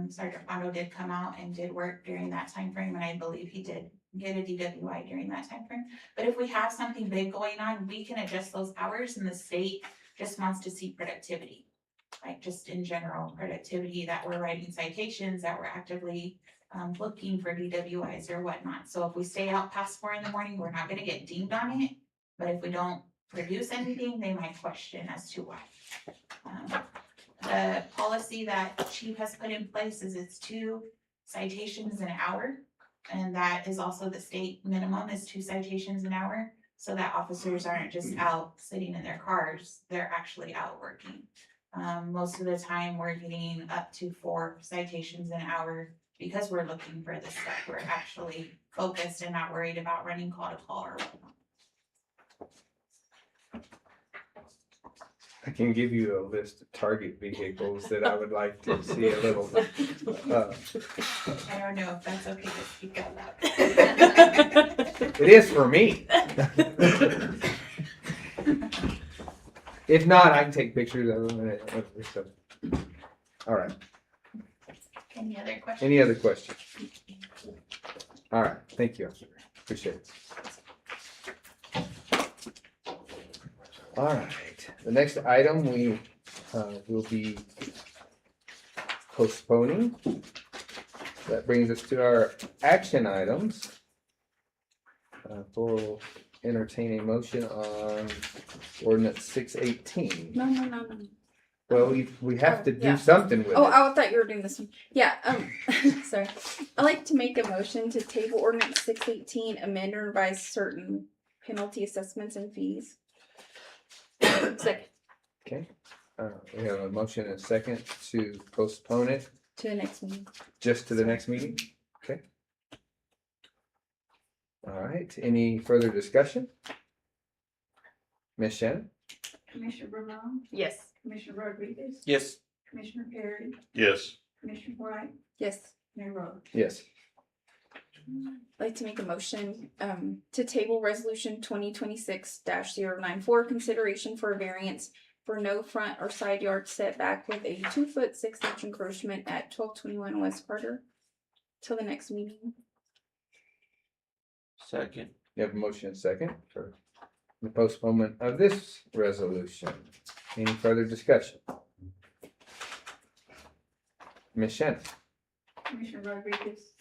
Sergeant Pondo did come out and did work during that time frame, and I believe he did get a DWI during that time frame. But if we have something big going on, we can adjust those hours, and the state just wants to see productivity. Like just in general productivity, that we're writing citations, that we're actively looking for DWIs or whatnot. So if we stay out past 4 in the morning, we're not gonna get dinged on it. But if we don't produce anything, they might question as to why. The policy that chief has put in place is it's 2 citations an hour. And that is also the state minimum is 2 citations an hour. So that officers aren't just out sitting in their cars, they're actually out working. Most of the time we're getting up to 4 citations an hour because we're looking for the stuff. We're actually focused and not worried about running call to call or whatnot. I can give you a list of target vehicles that I would like to see a little. I don't know if that's okay to speak out loud. It is for me. If not, I can take pictures of them. So. All right. Any other questions? Any other questions? All right. Thank you. Appreciate it. All right. The next item we will be postponing. That brings us to our action items for entertain a motion on ordinance 618. No. Well, we have to do yeah. something with Oh, it. I thought you were doing this one. Yeah, sorry. I'd like to make a motion to table ordinance 618, amend or revise certain penalty assessments and fees. Second. Okay, we have a motion and a second to postpone it To the next meeting. just to the next meeting. Okay. All right, any further discussion? Ms. Shannon? Commissioner Brown, Yes. Commissioner Rodriguez, Yes. Commissioner Perry, Yes. Commissioner White, Yes. Mayor Roberts. Yes. I'd like to make a motion to table resolution 2026-094, consideration for a variance for no front or side yard setback with a 2-foot 6-inch encroachment at 1221 West Carter till the next meeting. Second. You have a motion and a second for the postponement of this resolution. Any further discussion? Ms. Shannon? Commissioner Rodriguez,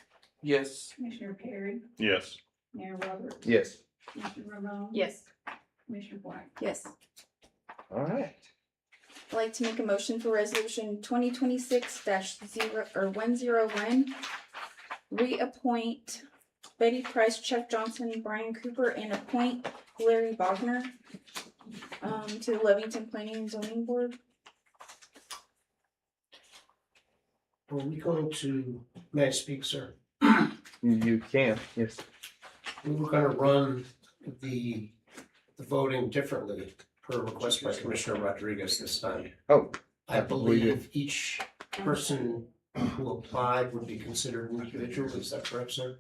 Yes. Commissioner Perry, Yes. Mayor Roberts. Yes. Commissioner Brown. Yes. Commissioner White. Yes. All right. I'd like to make a motion for resolution 2026-101. Reappoint Betty Price, Chuck Johnson, Brian Cooper, and appoint Larry Bogner to the Lovington Planning and Zoning Board. Are we going to, may I speak, sir? You can, yes. We were gonna run the voting differently per request by Commissioner Rodriguez this time. Oh. I believe each person who applied would be considered an individual, is that correct, sir?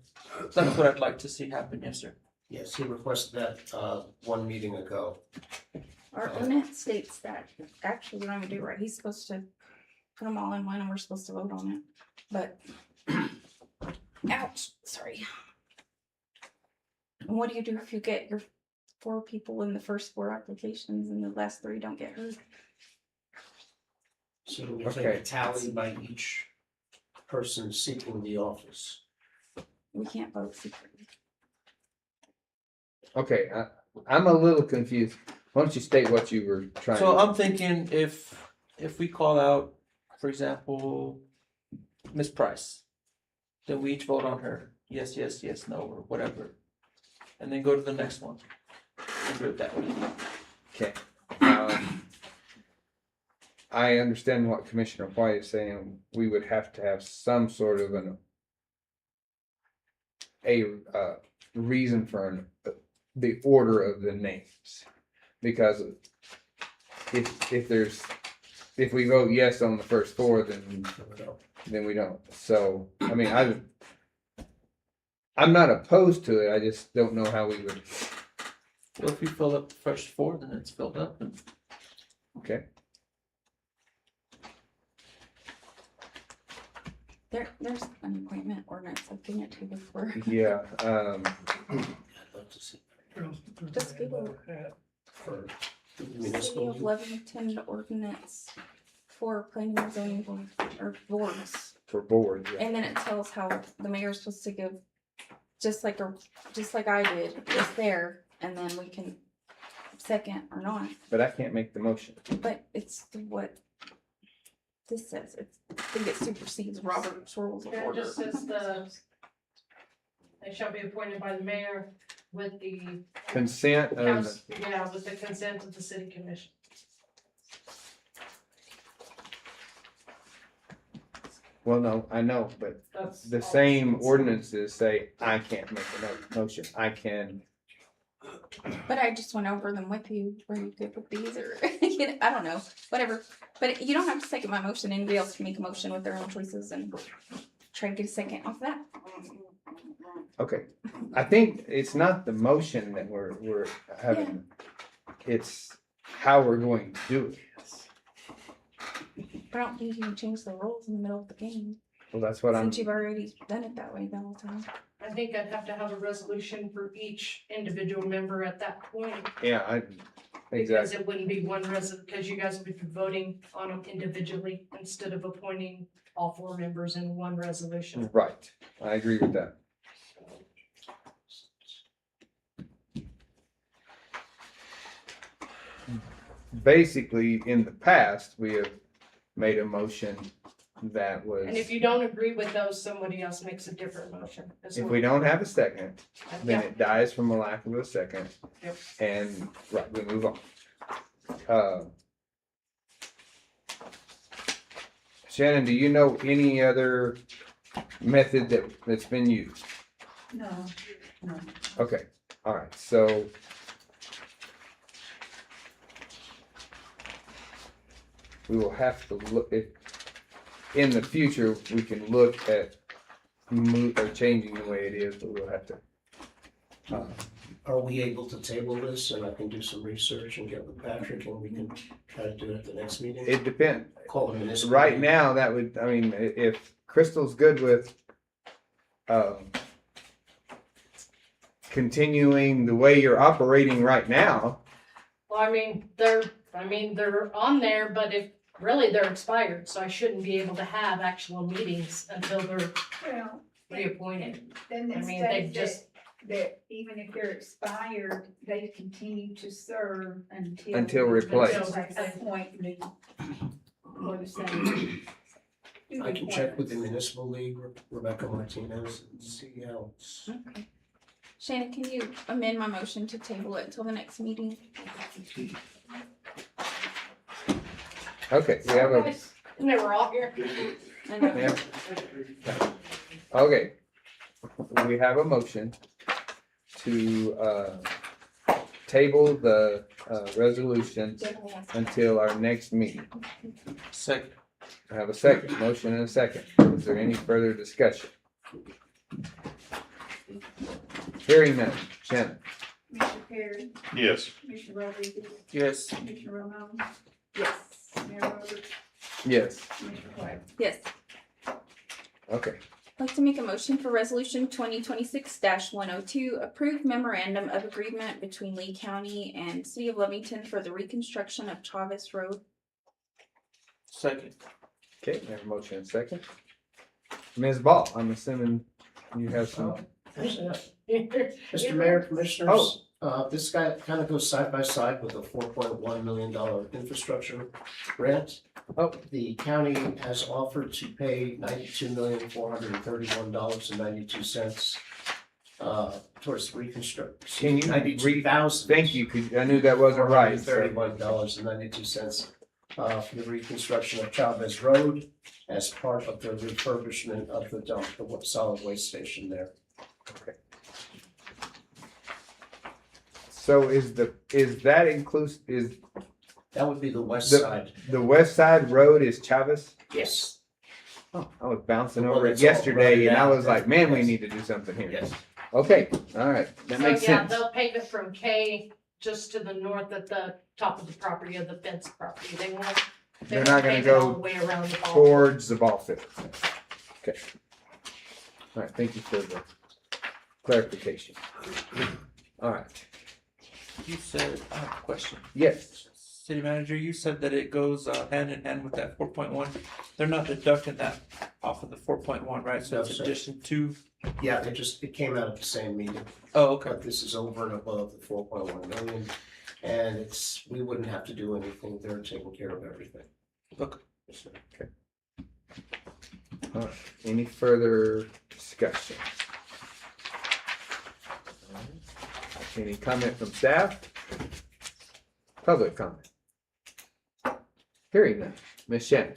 That's what I'd like to see happen, yes, sir. Yes, he requested that, one meeting ago. Our ordinance states that, actually, we don't even do it right, he's supposed to put them all in one and we're supposed to vote on it, but, ouch, sorry. And what do you do if you get your 4 people in the first 4 applications and the last 3 don't get heard? So we take a tally by each person seeking the office. We can't vote secretly. Okay, I'm a little confused. Why don't you state what you were trying So to? I'm thinking if we call out, for example, Miss Price, then we each vote on her. Yes, yes, yes, no, or whatever. And then go to the next one. And do it that way. Okay. I understand what Commissioner White is saying. We would have to have some sort of a reason for the order of the names. Because if we vote yes on the first 4, then we don't. So, I mean, I'm not opposed to it. I just don't know how we would. Well, if we fill up the first 4, then it's filled up. Okay. There's an appointment ordinance, I've given it to you before. Yeah, I'd love to see Just Google for the City municipal. of Lovington ordinance for planning and zoning board, or boards. for board, yeah. And then it tells how the mayor's supposed to give, just like I did, it's there, and then we can second or not, But I can't make the motion. but it's what this says, I think it supersedes Robert's rules of It order. just says they shall be appointed by the mayor with the Consent of, council, yeah, with the consent of the city commission. well, no, I know, but That's the all. same ordinances say I can't make a motion. I can, But I just went over them with you, were you good with these, or, I don't know, whatever. But you don't have to second my motion, anybody else can make a motion with their own choices and try to get a second off that. okay. I think it's not the motion that we're having. It's how we're going to do it. But I don't think you can change the rules in the middle of the game, Well, that's what I'm, since you've already done it that way the whole time. I think I'd have to have a resolution for each individual member at that point. yeah, Because exactly. it wouldn't be one because you guys would be voting on them individually instead of appointing all 4 members in one resolution. Right. I agree with that. basically, in the past, we have made a motion that was, And if you don't agree with those, somebody else makes a different motion. as if well. we don't have a second, then Yeah. it dies from a lack of a second. Yep. And, right, we move on. Shannon, do you know any other method that's been used? No, no. Okay, all right, so we will have to look at, in the future, we can look at or changing the way it is, but we'll have to. Are we able to table this and I can do some research and get with Patrick and we can try to do it at the next meeting? It depends. Call the municipal. Right now, that would, I mean, if Crystal's good with, continuing the way you're operating right now, Well, I mean, they're on there, but if, really, they're expired, so I shouldn't be able to have actual meetings until they're Well, reappointed. then I it mean, they states just, that even if they're expired, they continue to serve until. Until replaced. Until they appoint new for the same. I can check with the municipal league, Rebecca Martinez, and see how it's. Okay. Shannon, can you amend my motion to table it until the next meeting? okay, we have a, and they were all here. I know. yeah. Okay, we have a motion to, table the, resolution until our next meeting. Second. I have a second, motion and a second. Is there any further discussion? Hearing none. Shannon? Commissioner Perry, Yes. Commissioner Rodriguez, Yes. Commissioner Romero, Yes. Mayor Roberts, Yes. Commissioner White. Yes. Okay. I'd like to make a motion for resolution 2026-102, approve memorandum of agreement between Lee County and City of Lovington for the reconstruction of Chavez Road. Second. Okay, we have a motion and a second. Ms. Ball, I'm assuming you have some. Mr. Mayor, Commissioners, this guy kind of goes side by side with a $4.1 million infrastructure grant. Oh. The county has offered to pay $92,431.92 towards reconstruction. Can you $92,000. Thank you, 'cause I knew that wasn't right. so- $31.92 for the reconstruction of Chavez Road as part of the refurbishment of the dump, the solid waste station there. Okay. So is that inclusive, That would be the west The- side. the west side road is Chavez? Yes. Oh, I was bouncing The one over it that's all yesterday and I rutted was out. like, man, we Yes. need to do something here. Yes. Okay, all right, that So makes yeah, sense. they'll pave it from K just to the north at the top of the property of the fence property. They won't. They're not gonna pave it all go the way around the ball. Towards the ball field. Okay. All right, thank you for the clarification. All right, You said, I have a question. yes, City manager, you said that it goes hand in hand with that 4.1. They're not deducting that off of the 4.1, right? So No, it's sir. addition to. Yeah, it came out at the same meeting, Oh, okay. but this is over and above the 4.1 million. And we wouldn't have to do anything, they're taking care of everything. Okay. okay. All right, any further discussion? Any comment from staff? Public comment? Hearing none. Ms. Shannon?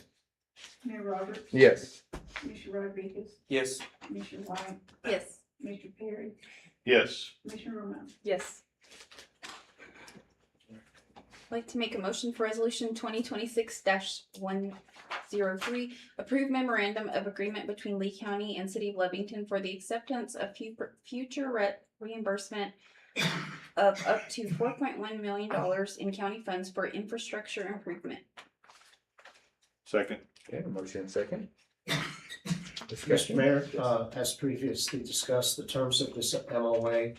Mayor Roberts, Yes. Commissioner Rodriguez, Yes. Commissioner White, Yes. Commissioner Perry, Yes. Commissioner Romero. Yes. I'd like to make a motion for resolution 2026-103, approve memorandum of agreement between Lee County and City of Lovington for the acceptance of future reimbursement of up to $4.1 million in county funds for infrastructure improvement. Second. Okay, motion second. Mr. Discussion. Mayor, as previously discussed, the terms of this MOA,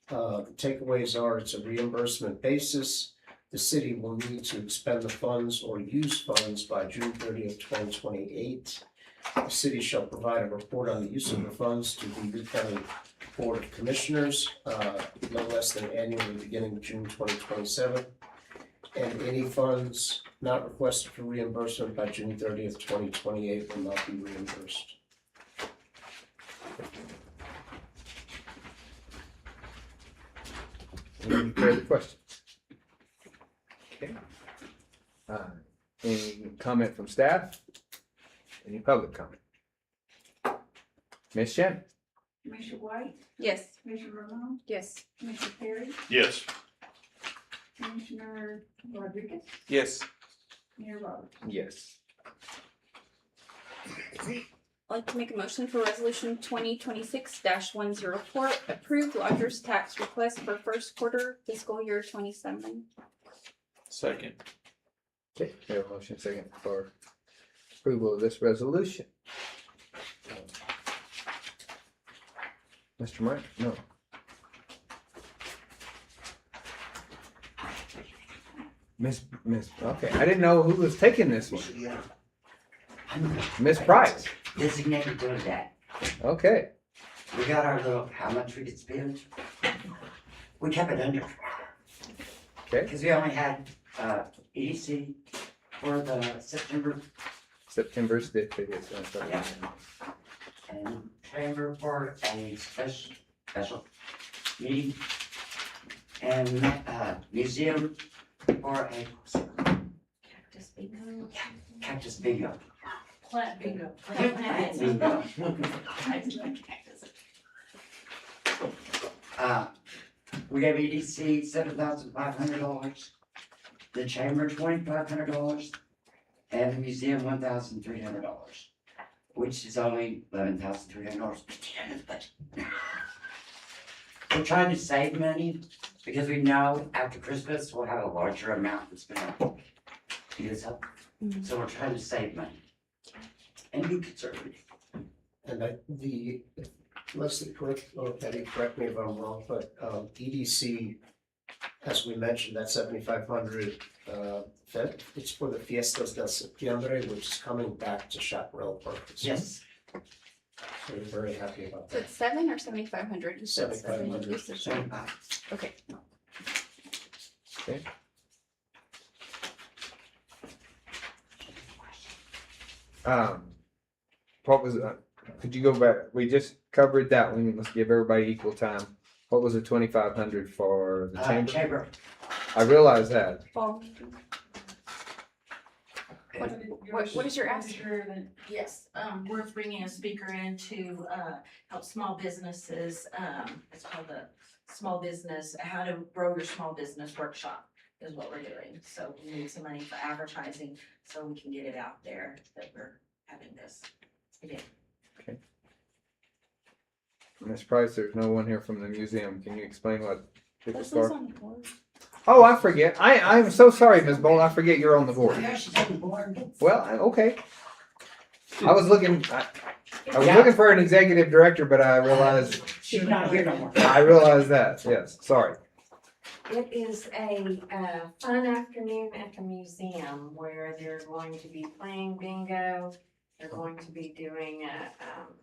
the takeaways are it's a reimbursement basis. The city will need to expend the funds or use funds by June 30th, 2028. The city shall provide a report on the use of the funds to the Lee County Board of Commissioners, no less than annually beginning June 2027. And any funds not requested for reimbursement by June 30th, 2028 will not be reimbursed. Any further questions? Okay. Any comment from staff? Any public comment? Ms. Shannon? Commissioner White, Yes. Commissioner Romero, Yes. Commissioner Perry, Yes. Commissioner Rodriguez, Yes. Mayor Roberts. Yes. I'd like to make a motion for resolution 2026-104, approve lodger's tax request for first quarter fiscal year 27. Second. Okay, we have a motion second for approval of this resolution. Mr. Mike? No. Miss, okay, I didn't know who was taking this one. Miss Price? Designated doing that. Okay, We got our little, how much we could spend. We kept it under. okay, Cause we only had, EDC for the September's date, Yeah. And chamber for a special meeting. And, museum for a Cactus bingo. cactus bingo. Plant bingo. Plant bingo. We gave EDC $7,500, the chamber $2,500, and the museum $1,300, which is only $11,300 but we're trying to save money because we know after Christmas we'll have a larger amount that's gonna use up. So we're trying to save money and be conservative. And Leslie, correct, or Betty, correct me if I'm wrong, but EDC, as we mentioned, that 7,500, it's for the Fiestas del Septiembre, which is coming back to Chaparral Park. Yes. So we're very happy about So that. it's 7 or 7,500? You said 7,500. You said 7. Okay. okay. What was, could you go back, we just covered that one, let's give everybody equal time. What was the 2,500 for the chamber? Chamber. I realize that, Fall. What is your ask? Yes, we're bringing a speaker in to, help small businesses, it's called the Small Business, How to Grow Your Small Business Workshop is what we're doing. So we need some money for advertising, so we can get it out there that we're having this event. Ms. Price, there's no one here from the museum, can you explain what it was This is for? on the board. Oh, I forget, I'm so sorry, Ms. Bold, I forget you're on the board. Yeah, she's on the board. Well, okay. I was looking for an executive director, but I realized, She's not here no more. I realized that, yes, sorry. It is a fun afternoon at the museum where they're going to be playing bingo. They're going to be doing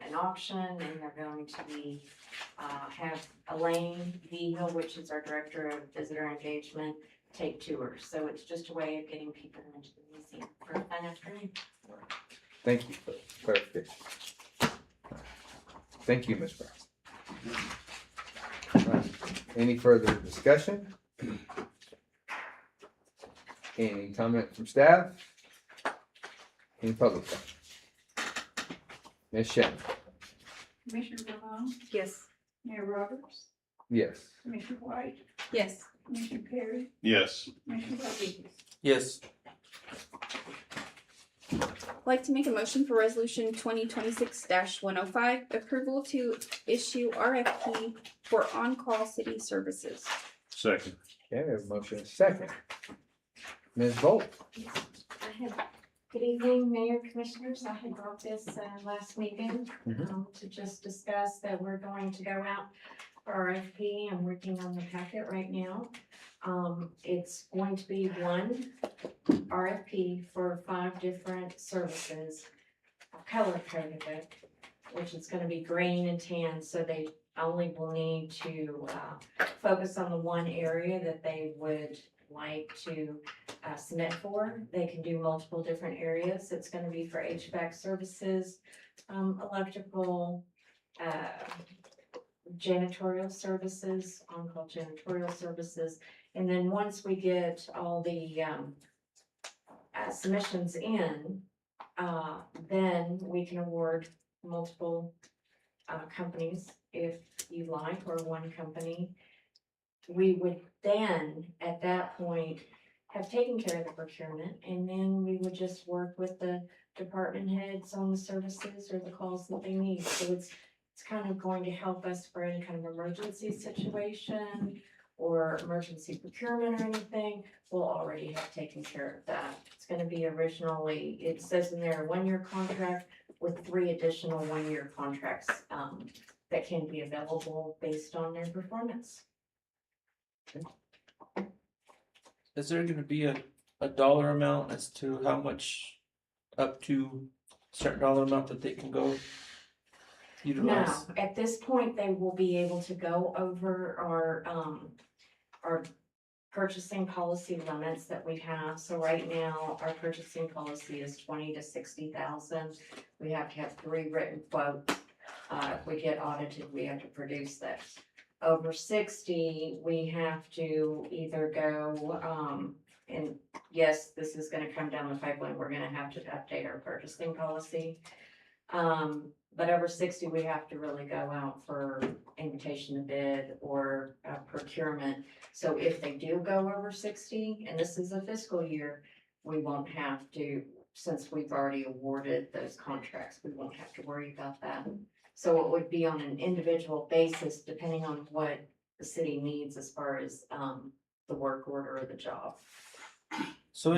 an auction, and they're going to be have Elaine Vigil, which is our director of visitor engagement, take tours. So it's just a way of getting people into the museum for a fun afternoon. Thank you for clarification. Thank you, Ms. Price. All right. Any further discussion? Any comment from staff? Any public comment? Ms. Shannon? Commissioner Romero, Yes. Mayor Roberts, Yes. Commissioner White, Yes. Commissioner Perry, Yes. Commissioner Rodriguez. Yes. I'd like to make a motion for resolution 2026-105, approval to issue RFP for on-call city services. Second. Okay, we have a motion and a second. Ms. Bolt? Good evening, Mayor Commissioners. I had brought this last meeting to just discuss that we're going to go out for RFP. I'm working on the packet right now. It's going to be one RFP for 5 different services. I've color coded it, which is going to be green and tan, so they only will need to focus on the one area that they would like to submit for. They can do multiple different areas. It's gonna be for HVAC services, electrical, janitorial services, on-call janitorial services. And then once we get all the submissions in, then we can award multiple companies if you like, or one company. We would then, at that point, have taken care of the procurement, and then we would just work with the department heads on the services or the calls that they need. So it's kind of going to help us for any kind of emergency situation or emergency procurement or anything. We'll already have taken care of that. It's gonna be originally, it says in there, a 1-year contract with 3 additional 1-year contracts that can be available based on their performance. Is there gonna be a dollar amount as to how much up to a certain dollar amount that they can go No, utilize? at this point, they will be able to go over our purchasing policy limits that we have. So right now, our purchasing policy is 20 to 60,000. We have to have 3 written quotes. If we get audited, we have to produce this. Over 60, we have to either go, and yes, this is gonna come down the pipeline, we're gonna have to update our purchasing policy. But over 60, we have to really go out for invitation to bid or procurement. So if they do go over 60, and this is a fiscal year, we won't have to, since we've already awarded those contracts, we won't have to worry about that. So it would be on an individual basis, depending on what the city needs as far as the work order or the job. So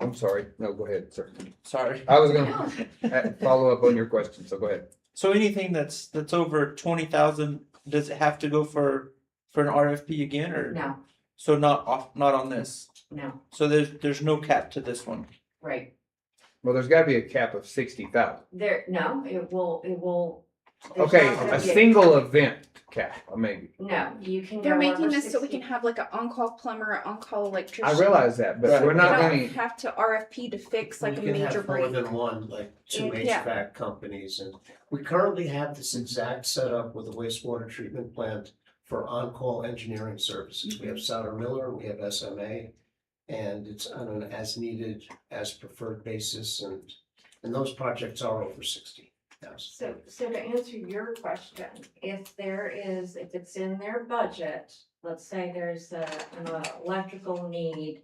I'm sorry, no, go ahead, sir. sorry. I was gonna follow up on your question, so go ahead. So anything that's over 20,000, does it have to go for an RFP again, or? No, So not on this. no, So there's no cap to this one. right. Well, there's gotta be a cap of 60,000. No, it will. there's Okay, not gonna a be single event cap, maybe. No, you can go They're making over this so we 60. can have like an on-call plumber, an on-call electrician. I realize that, but Right. we're We not don't gonna, have to RFP to fix like a We can major have more break. than one, like 2 Yeah. HVAC companies, and we currently have this exact setup with a wastewater treatment plant for on-call engineering services. We have Sauter Miller, we have SMA, and it's on an as-needed, as-preferred basis, and those projects are over 60,000. So to answer your question, if it's in their budget, let's say there's an electrical need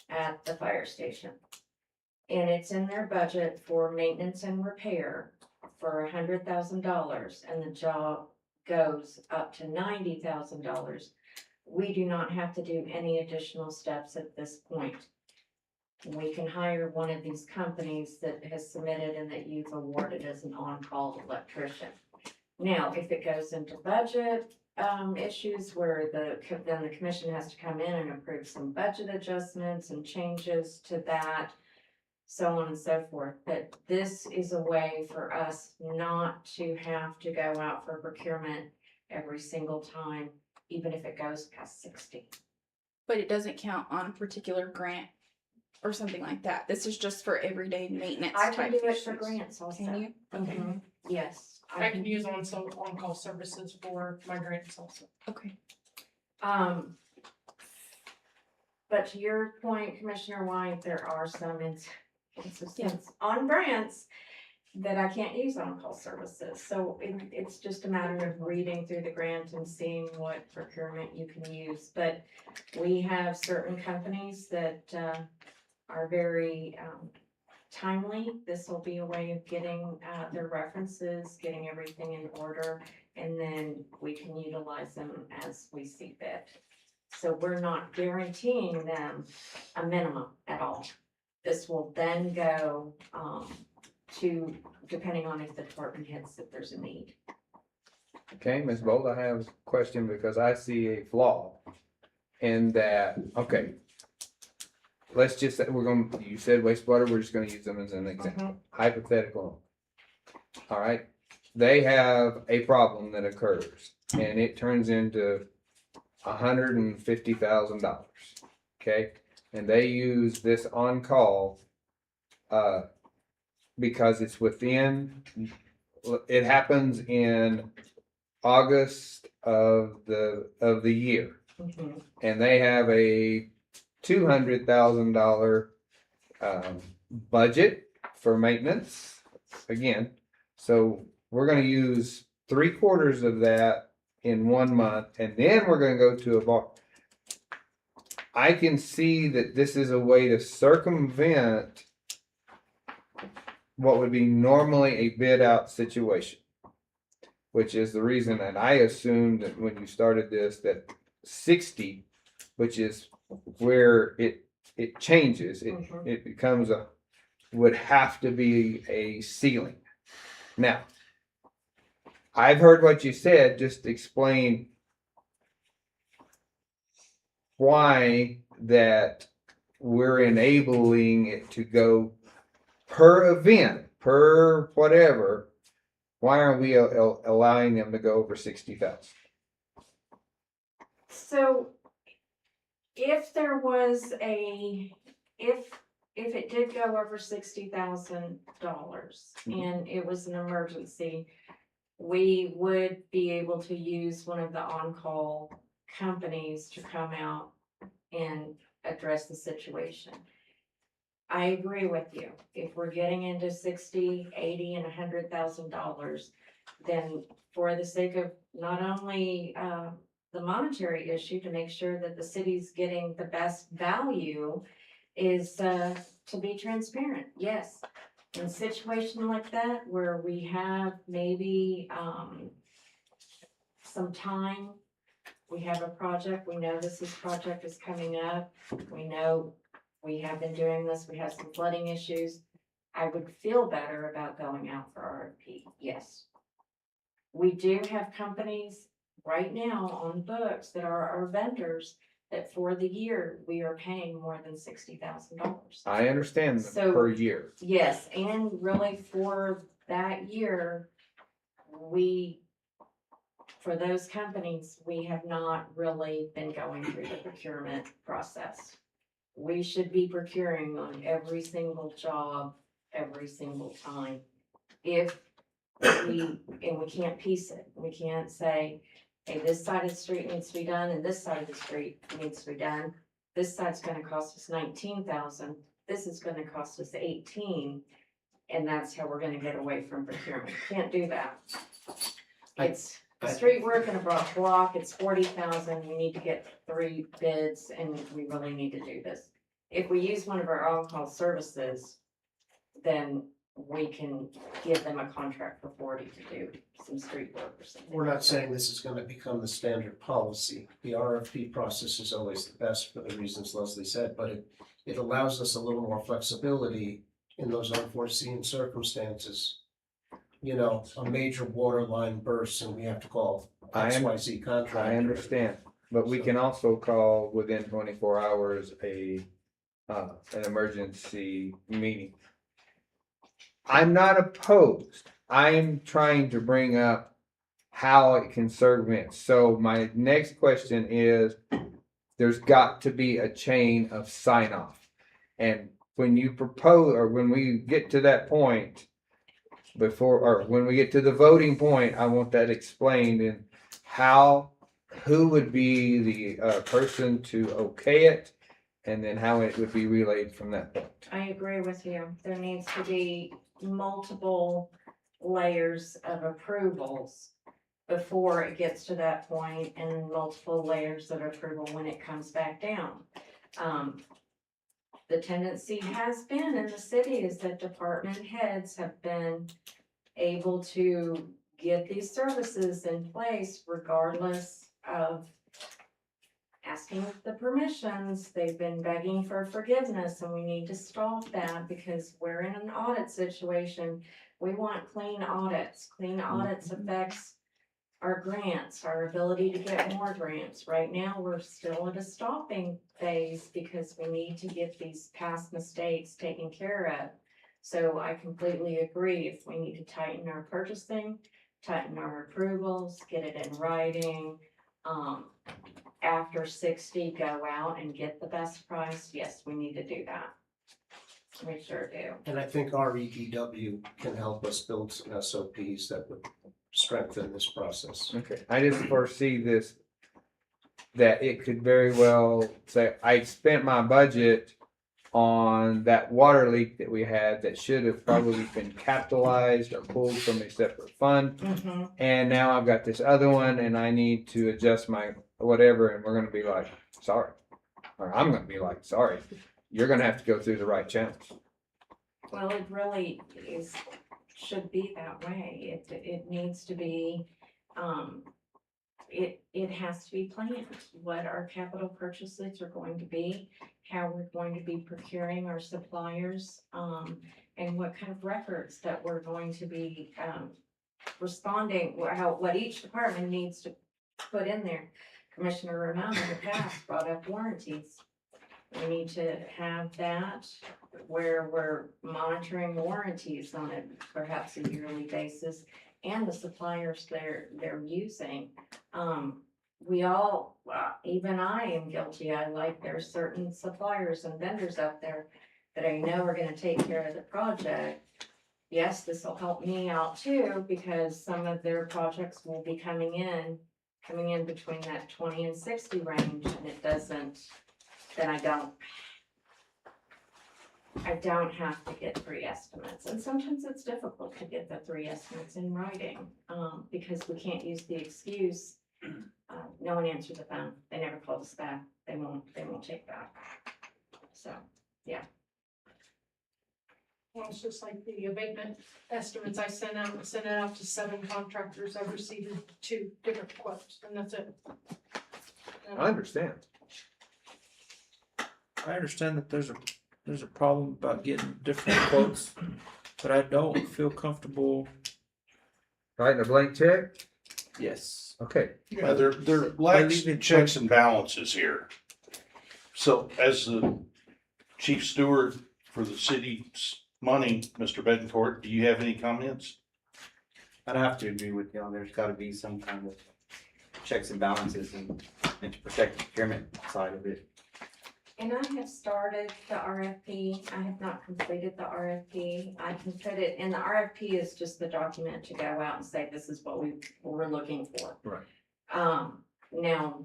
at the fire station. And it's in their budget for maintenance and repair for $100,000, and the job goes up to $90,000. We do not have to do any additional steps at this point. We can hire one of these companies that has submitted and that you've awarded as an on-call electrician. Now, if it goes into budget issues where then the commission has to come in and approve some budget adjustments and changes to that, so on and so forth. But this is a way for us not to have to go out for procurement every single time, even if it goes past 60. But it doesn't count on a particular grant or something like that. This is just for everyday maintenance I type can do it for issues. grants also. Can you? Okay. Mhm. Yes. I can use on-call services for my grants also. Okay. But to your point, Commissioner White, there are some instances on grants that I can't use on-call services. So it's just a matter of reading through the grant and seeing what procurement you can use. But we have certain companies that are very timely. This will be a way of getting their references, getting everything in order, and then we can utilize them as we see fit. So we're not guaranteeing them a minimum at all. This will then go to, depending on if the department hits, if there's a need. okay, Ms. Bold, I have a question because I see a flaw in that, okay. Let's just say you said wastewater, we're just gonna use them as an example, hypothetical. All right, they have a problem that occurs and it turns into $150,000. okay? And they use this on-call, because it's within, it happens in August of the year. And they have a $200,000 budget for maintenance again. So we're going to use 3/4 of that in 1 month, and then we're going to go to a bar. I can see that this is a way to circumvent what would be normally a bid out situation, which is the reason that I assumed that when you started this, that 60, which is where it changes, it becomes would have to be a ceiling. Now, I've heard what you said. Just explain why that we're enabling it to go per event, per whatever. Why aren't we allowing them to go over 60,000? So if there was if it did go over $60,000 and it was an emergency, we would be able to use one of the on-call companies to come out and address the situation. I agree with you. If we're getting into 60, 80, and $100,000, then for the sake of not only the monetary issue, to make sure that the city's getting the best value, is to be transparent. Yes, in a situation like that where we have maybe some time, we have a project, we know this project is coming up, we know we have been doing this, we have some flooding issues, I would feel better about going out for RFP, yes. We do have companies right now on books that are our vendors that for the year, we are paying more than $60,000. I understand So- per year. Yes, and really for that year, for those companies, we have not really been going through the procurement process. We should be procuring on every single job, every single time. And we can't piece it. We can't say, hey, this side of the street needs to be done and this side of the street needs to be done. This side's gonna cost us 19,000. This is gonna cost us 18. And that's how we're gonna get away from procurement. Can't do that. It's street work in a block, it's 40,000. We need to get 3 bids and we really need to do this. If we use one of our on-call services, then we can give them a contract for 40 to do some street work or something. We're not saying this is gonna become the standard policy. The RFP process is always the best for the reasons Leslie said, but it allows us a little more flexibility in those unforeseen circumstances. You know, a major water line bursts and we have to call XYZ contractor. I understand, but we can also call within 24 hours an emergency meeting. I'm not opposed. I'm trying to bring up how it can circumvent. So my next question is, there's got to be a chain of sign off. And when you propose, or when we get to that point, when we get to the voting point, I want that explained in who would be the person to okay it, and then how it would be relayed from that point. I agree with you. There needs to be multiple layers of approvals before it gets to that point, and multiple layers of approval when it comes back down. The tendency has been in the city is that department heads have been able to get these services in place regardless of asking the permissions. They've been begging for forgiveness, and we need to stop that because we're in an audit situation. We want clean audits. Clean audits affects our grants, our ability to get more grants. Right now, we're still at a stopping phase because we need to get these past mistakes taken care of. So I completely agree. If we need to tighten our purchasing, tighten our approvals, get it in writing, after 60 go out and get the best price, yes, we need to do that. We sure do. And I think REDW can help us build some SOPs that would strengthen this process. Okay, I just foresee this, that it could very well say, I spent my budget on that water leak that we had that should have probably been capitalized or pulled from a separate fund. Mm-hmm. And now I've got this other one and I need to adjust my whatever, and we're gonna be like, sorry. Or I'm gonna be like, sorry, you're gonna have to go through the right channels. Well, it really is, should be that way. It needs to be, it has to be planned, what our capital purchases are going to be, how we're going to be procuring our suppliers, and what kind of records that we're going to be, responding, what each department needs to put in there. Commissioner Romano in the past brought up warranties. We need to have that where we're monitoring warranties on a perhaps a yearly basis and the suppliers they're using. We all, even I am guilty. I like there are certain suppliers and vendors out there that I know are gonna take care of the project. Yes, this will help me out too, because some of their projects will be coming in between that 20 and 60 range, and it doesn't, then I don't have to get 3 estimates. And sometimes it's difficult to get the 3 estimates in writing, because we can't use the excuse, no one answered the phone, they never called us back, they won't take that. So, yeah. Well, it's just like the abatement estimates I sent it out to 7 contractors. I've received 2 different quotes, and that's it. I understand. I understand that there's a problem about getting different quotes, but I don't feel comfortable. Writing a blank check? Yes. Okay. Yeah, there lacks checks and balances here. So as the chief steward for the city's money, Mr. Betancourt, do you have any comments? I'd have to agree with you. There's gotta be some kind of checks and balances and to protect the procurement side of it. And I have started the RFP. I have not completed the RFP. I can put it, and the RFP is just the document to go out and say, this is what we're looking for. Right. Now,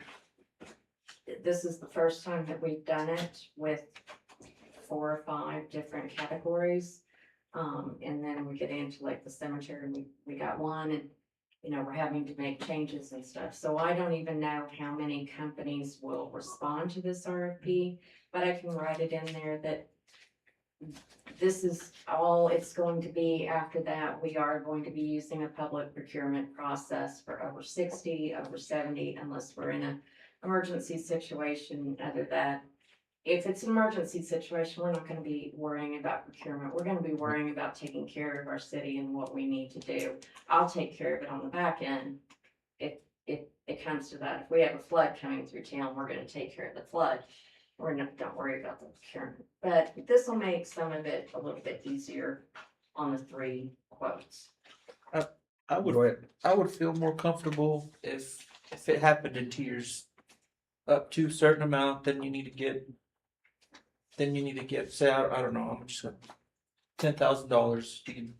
this is the first time that we've done it with 4 or 5 different categories. And then we get into like the cemetery, and we got one, and we're having to make changes and stuff. So I don't even know how many companies will respond to this RFP, but I can write it in there that this is all it's going to be. After that, we are going to be using a public procurement process for over 60, over 70, unless we're in an emergency situation. Other than that, if it's an emergency situation, we're not gonna be worrying about procurement. We're gonna be worrying about taking care of our city and what we need to do. I'll take care of it on the back end. If it comes to that, if we have a flood coming through town, we're gonna take care of the flood. Don't worry about the procurement. But this will make some of it a little bit easier on the 3 quotes. I would feel more comfortable if it happened in tiers up to a certain amount, then you need to get say I don't know, I'm just gonna $10,000.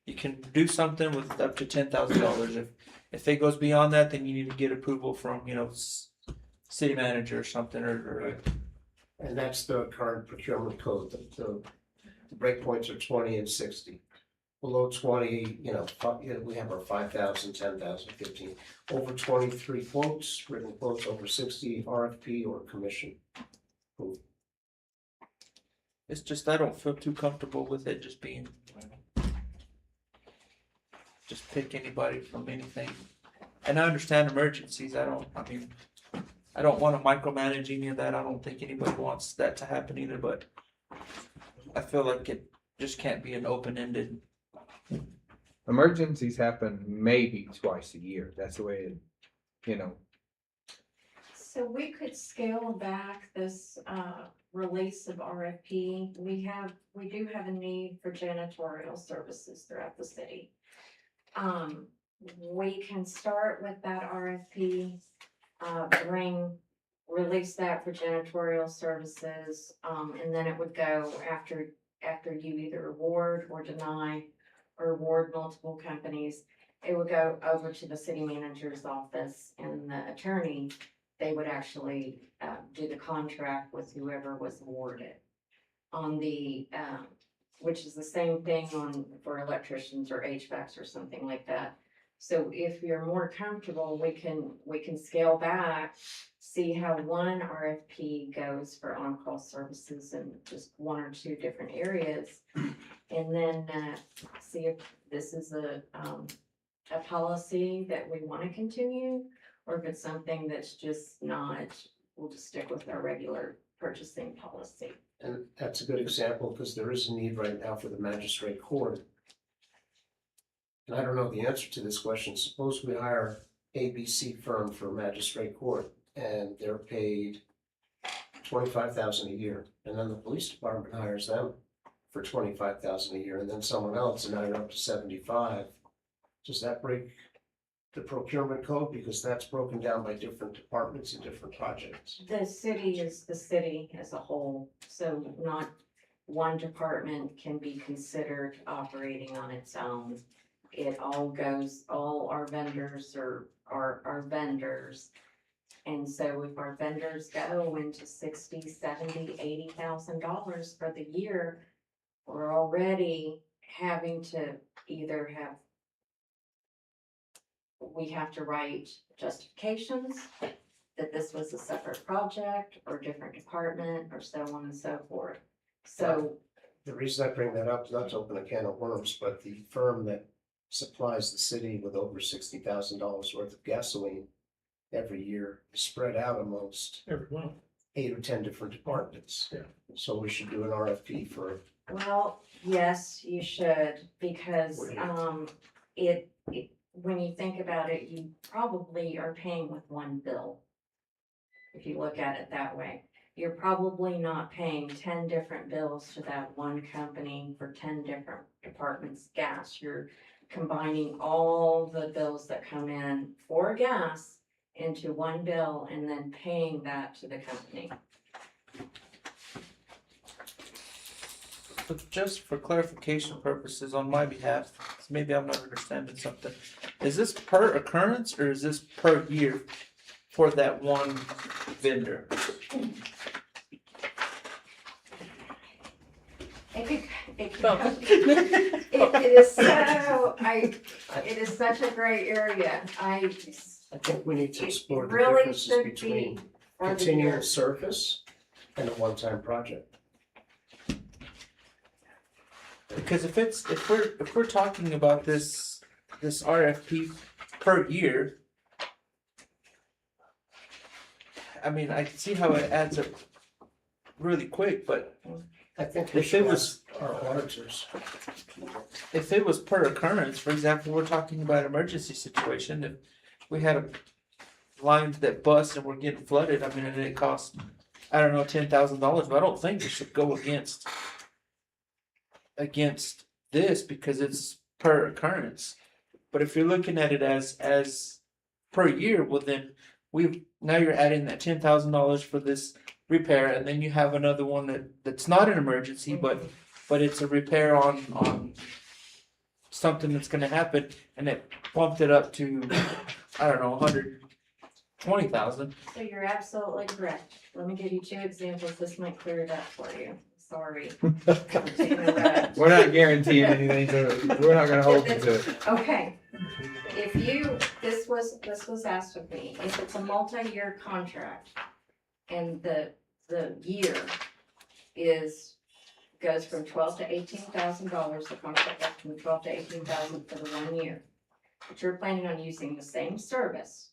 You can do something with up to $10,000. If it goes beyond that, then you need to get approval from city manager or something or. And that's the current procurement code. The breakpoints are 20 and 60. Below 20, we have our 5,000, 10,000, 15. Over 23 quotes, written quotes. Over 60, RFP or commission. It's just I don't feel too comfortable with it just being. Just pick anybody from anything. And I understand emergencies. I don't want to micromanage any of that. I don't think anybody wants that to happen either, but I feel like it just can't be an open-ended. Emergencies happen maybe twice a year. That's the way it, So we could scale back this release of RFP. We do have a need for janitorial services throughout the city. We can start with that RFP release that for janitorial services, and then it would go after you either award or deny or award multiple companies. It would go over to the city manager's office and the attorney. They would actually do the contract with whoever was awarded on the, which is the same thing for electricians or HVACs or something like that. So if you're more comfortable, we can scale back, see how one RFP goes for on-call services in just one or two different areas. And then see if this is a policy that we want to continue, or if it's something that's just not, we'll just stick with our regular purchasing policy. And that's a good example, because there is a need right now for the magistrate court. And I don't know the answer to this question. Suppose we hire ABC firm for magistrate court, and they're paid $25,000 a year, and then the police department hires them for $25,000 a year, and then someone else, and now you're up to 75. Does that break the procurement code, because that's broken down by different departments and different projects? The city is the city as a whole, so not one department can be considered operating on its own. It all goes, all our vendors are our vendors. And so if our vendors go into $60,000, $70,000, $80,000 for the year, we're already having to either we have to write justifications that this was a separate project or different department or so on and so forth. So The reason I bring that up is not to open a can of worms, but the firm that supplies the city with over $60,000 worth of gasoline every year is spread out amongst Everyone. 8 or 10 different departments. Yeah. So we should do an RFP for. well, yes, you should, because when you think about it, you probably are paying with one bill. If you look at it that way, you're probably not paying 10 different bills to that one company for 10 different departments' gas. You're combining all the bills that come in for gas into one bill and then paying that to the company. So just for clarification purposes on my behalf, maybe I'm not understanding something. Is this per occurrence or is this per year for that one vendor? It is such a gray area. I think we need to explore the really differences should be between for the continual year. service and a one-time project. Because if we're talking about this RFP per year, I mean, I see how it adds up really quick, but I think we if should it was ask our auditors. if it was per occurrence, for example, we're talking about an emergency situation. If we had a line that bust and we're getting flooded, I mean, and it costs, I don't know, $10,000, but I don't think it should go against this because it's per occurrence. But if you're looking at it as per year, well then now you're adding that $10,000 for this repair, and then you have another one that's not an emergency, but it's a repair on something that's going to happen, and it bumped it up to, I don't know, 120,000. So you're absolutely correct. Let me give you two examples. This might clear it up for you. Sorry. We're not guaranteeing anything, so we're not gonna hold you to it. Okay, this was asked of me, if it's a multi-year contract and the year goes from $12,000 to $18,000, the contract goes from $12,000 to $18,000 for the 1 year. But you're planning on using the same service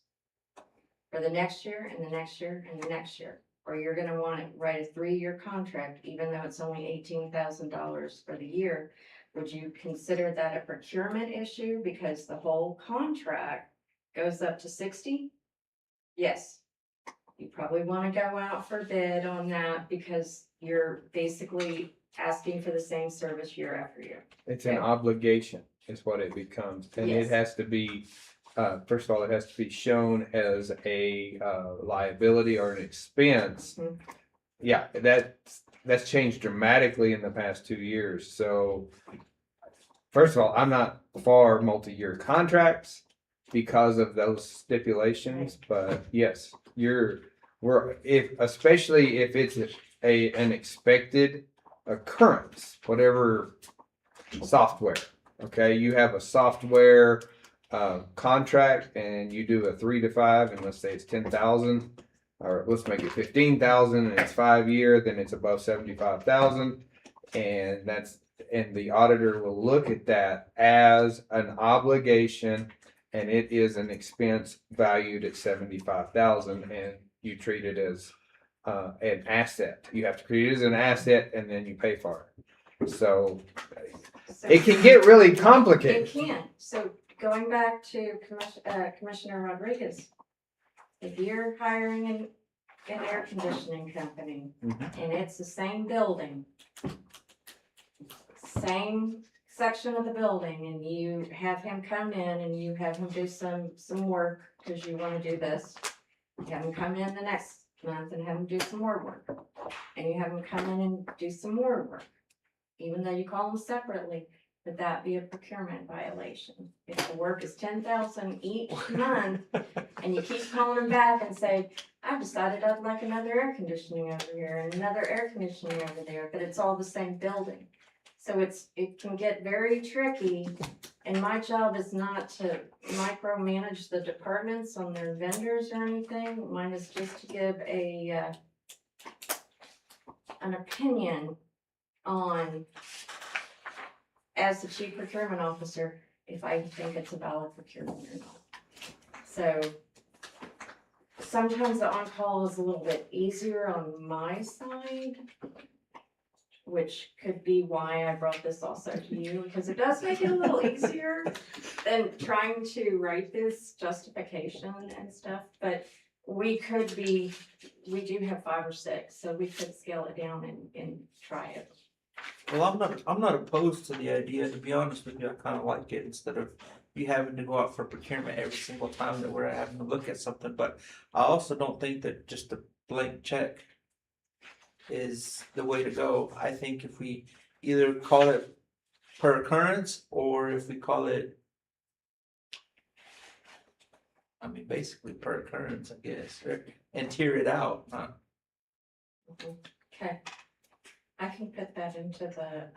for the next year and the next year and the next year. Or you're gonna wanna write a 3-year contract, even though it's only $18,000 for the year. Would you consider that a procurement issue because the whole contract goes up to 60? Yes. You probably wanna go out for bid on that because you're basically asking for the same service year after year. It's an obligation is what it becomes, and Yes. it has to be first of all, it has to be shown as a liability or an expense. Yeah, that's changed dramatically in the past 2 years. So, first of all, I'm not for multi-year contracts because of those stipulations. But yes, especially if it's an expected occurrence, whatever software. Okay, you have a software contract and you do a 3 to 5, and let's say it's 10,000, or let's make it 15,000, and it's 5 year, then it's above 75,000, and the auditor will look at that as an obligation, and it is an expense valued at 75,000, and you treat it as an asset. You have to treat it as an asset, and then you pay for it. So it can get really complicated. It can. So going back to Commissioner Rodriguez, if you're hiring an air conditioning company and it's the same building, same section of the building, and you have him come in and you have him do some work because you want to do this, you have him come in the next month and have him do some more work, and you have him come in and do some more work, even though you call them separately, would that be a procurement violation? If the work is 10,000 each month, and you keep calling them back and say, I've decided I'd like another air conditioning over here and another air conditioning over there, but it's all the same building. So it can get very tricky, and my job is not to micromanage the departments on their vendors or anything. Mine is just to give an opinion on, as the chief procurement officer, if I think it's a valid procurement or not. So sometimes the on-call is a little bit easier on my side, which could be why I brought this also to you, because it does make it a little easier than trying to write this justification and stuff. But we do have 5 or 6, so we could scale it down and try it. Well, I'm not opposed to the idea, to be honest with you. I kind of like it instead of you having to go out for procurement every single time that we're having to look at something. But I also don't think that just a blank check is the way to go. I think if we either call it per occurrence, or if we call it, basically per occurrence, I guess, and tier it out. Okay. I can put that into the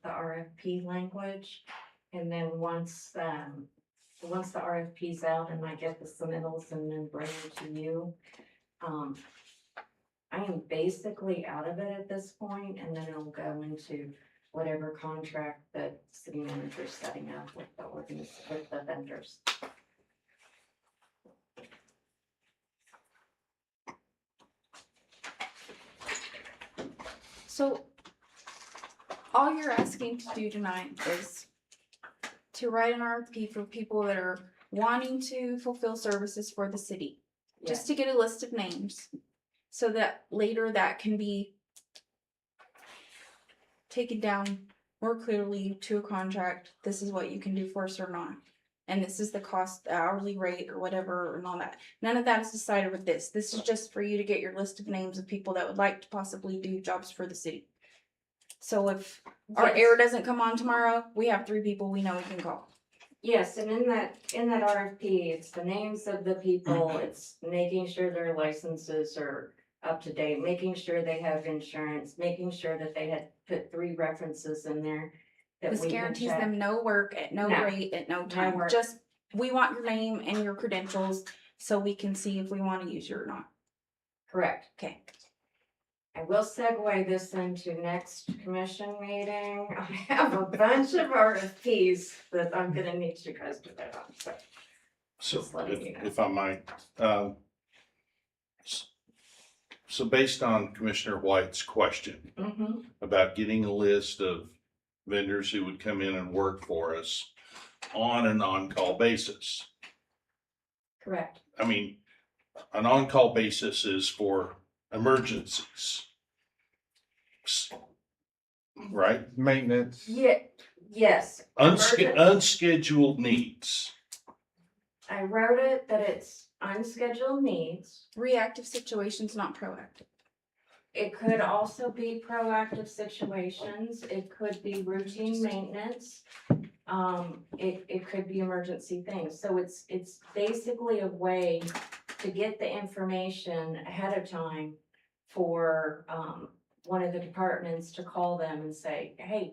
RFP language, and then once the RFP's out and I get the submittals and then bring them to you, I am basically out of it at this point, and then it'll go into whatever contract that city manager's setting up with the vendors. So all you're asking to do tonight is to write an RFP for people that are wanting to fulfill services for the city. Just to get a list of names, so that later that can be taken down more clearly to a contract. This is what you can do for us or not. And this is the cost, the hourly rate or whatever, and all that. None of that is decided with this. This is just for you to get your list of names of people that would like to possibly do jobs for the city. So if our air doesn't come on tomorrow, we have 3 people we know we can call. Yes, and in that RFP, it's the names of the people, it's making sure their licenses are up to date, making sure they have insurance, making sure that they had put 3 references in there. This guarantees them no work at no rate at no time. Just, we want your name and your credentials so we can see if we want to use you or not. Correct. Okay. I will segue this into next commission meeting. I have a bunch of RFPs that I'm gonna need you guys to vote on, So if I might, so based on Commissioner White's question about getting a list of vendors who would come in and work for us on an on-call basis. Correct. An on-call basis is for emergencies, right? Maintenance. Yeah. Yes. Unscheduled needs. I wrote it that it's unscheduled needs. Reactive situations, not proactive. It could also be proactive situations. It could be routine maintenance. It could be emergency things. So it's basically a way to get the information ahead of time for, one of the departments to call them and say, hey,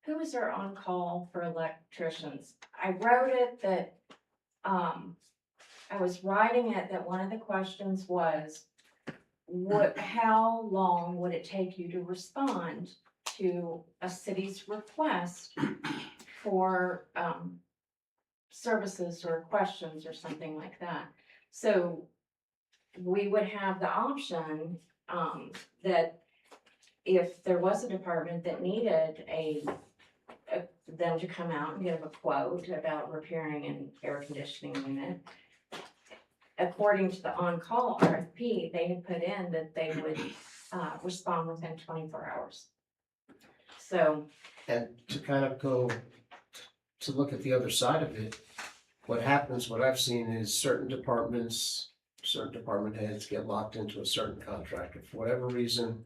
who is our on-call for electricians? I wrote it that, I was writing it that one of the questions was, how long would it take you to respond to a city's request for, services or questions or something like that? So we would have the option, that if there was a department that needed them to come out and give a quote about repairing an air conditioning unit, according to the on-call RFP, they had put in that they would respond within 24 hours. So, And to kind of go, to look at the other side of it, what happens, what I've seen is certain department heads get locked into a certain contractor. For whatever reason,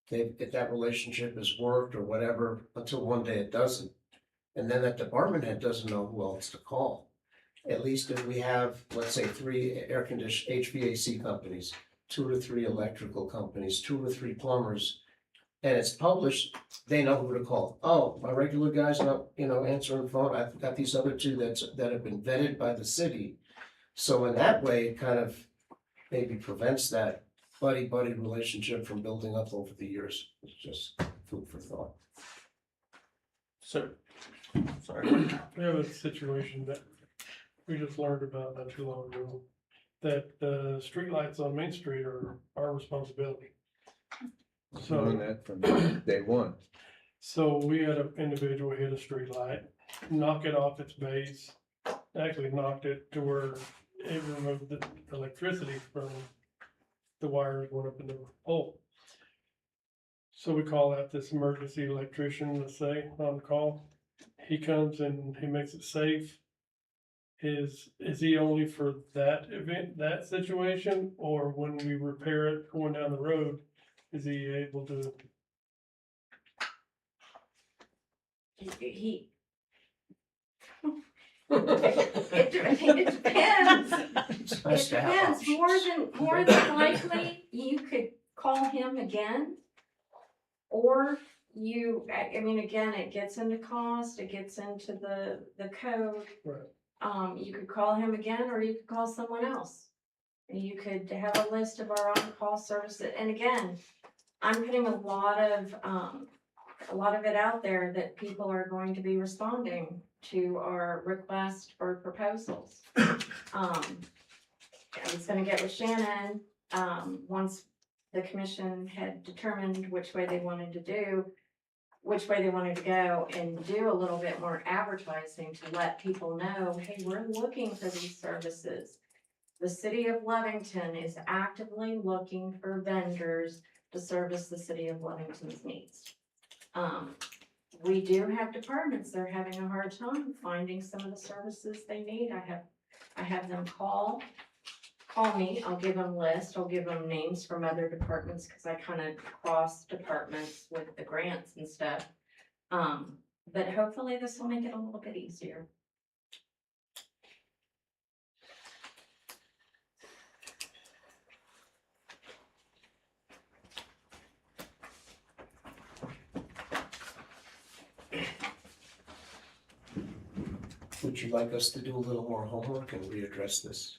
if that relationship has worked or whatever, until one day it doesn't. And then that department head doesn't know who else to call. At least if we have, let's say, 3 air conditioning HVAC companies, 2 or 3 electrical companies, 2 or 3 plumbers, and it's published, they know who to call. Oh, my regular guy's not, answering the phone. I've got these other 2 that have been vetted by the city. So in that way, it kind of maybe prevents that buddy-buddy relationship from building up over the years. It's just food for thought. Sir, sorry. We have a situation that we just learned about not too long ago, that the streetlights on Main Street are our responsibility. Doing that from day one. So we had an individual hit a street light, knock it off its base, actually knocked it to where it removed the electricity from the wires going up in the pole. So we call out this emergency electrician, let's say, on call. He comes and he makes it safe. Is he only for that event, that situation, or when we repair it going down the road, is he able to? It depends. It depends. More than likely, you could call him again. Or again, it gets into cost, it gets into the code. Right. You could call him again, or you could call someone else. You could have a list of our on-call services. And again, I'm putting a lot of it out there that people are going to be responding to our request for proposals. I was gonna get with Shannon, once the commission had determined which way they wanted to go, and do a little bit more advertising to let people know, hey, we're looking for these services. The city of Lovington is actively looking for vendors to service the city of Lovington's needs. We do have departments that are having a hard time finding some of the services they need. I have them call me, I'll give them lists, I'll give them names from other departments, because I kind of cross departments with the grants and stuff. But hopefully this will make it a little bit easier. Would you like us to do a little more homework and readdress this?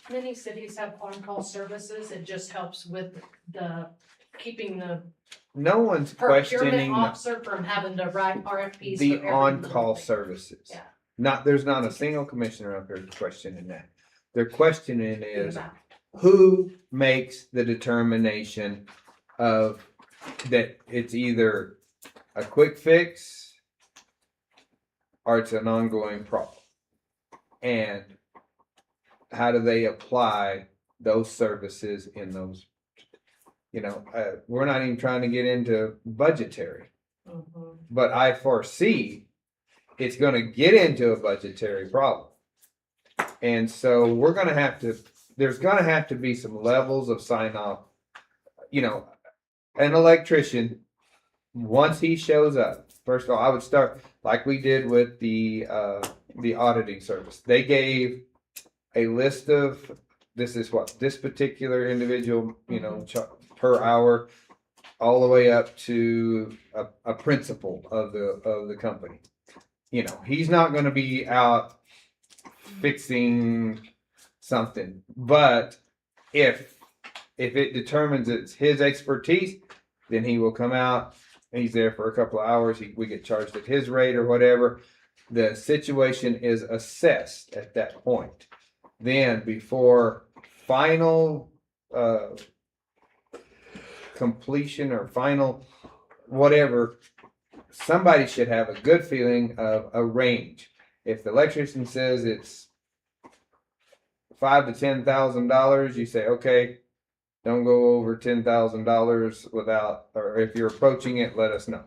Many cities have on-call services. It just helps with keeping the No one's procurement questioning officer from having to write RFPs. the for every on-call little thing. services. Yeah. There's not a single commissioner up here questioning that. Their questioning is, who makes the determination of that it's either a quick fix or it's an ongoing problem? And how do they apply those services in those, we're not even trying to get into budgetary, but I foresee it's gonna get into a budgetary problem. And so there's gonna have to be some levels of sign off. You know, an electrician, once he shows up, first of all, I would start like we did with the auditing service. They gave a list of, this is what this particular individual, you know, per hour, all the way up to a principal of the company. You know, he's not going to be out fixing something, but if it determines it's his expertise, then he will come out. He's there for a couple of hours. We get charged at his rate or whatever. The situation is assessed at that point. Then before final completion or final whatever, somebody should have a good feeling of a range. If the electrician says it's $5,000 to $10,000, you say, okay, don't go over $10,000 without, or if you're approaching it, let us know.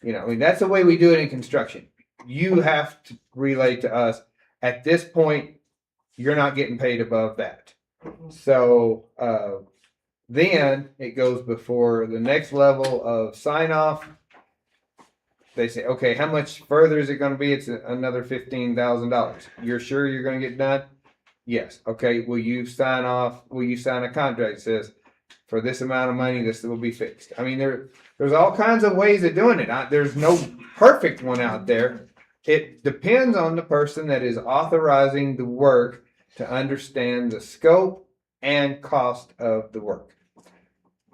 You know, I mean, that's the way we do it in construction. You have to relay to us, at this point, you're not getting paid above that. So then it goes before the next level of sign off. They say, okay, how much further is it going to be? It's another $15,000. You're sure you're going to get done? Yes. Okay. Will you sign off? Will you sign a contract that says for this amount of money, this will be fixed? I mean, there's all kinds of ways of doing it. There's no perfect one out there. It depends on the person that is authorizing the work to understand the scope and cost of the work.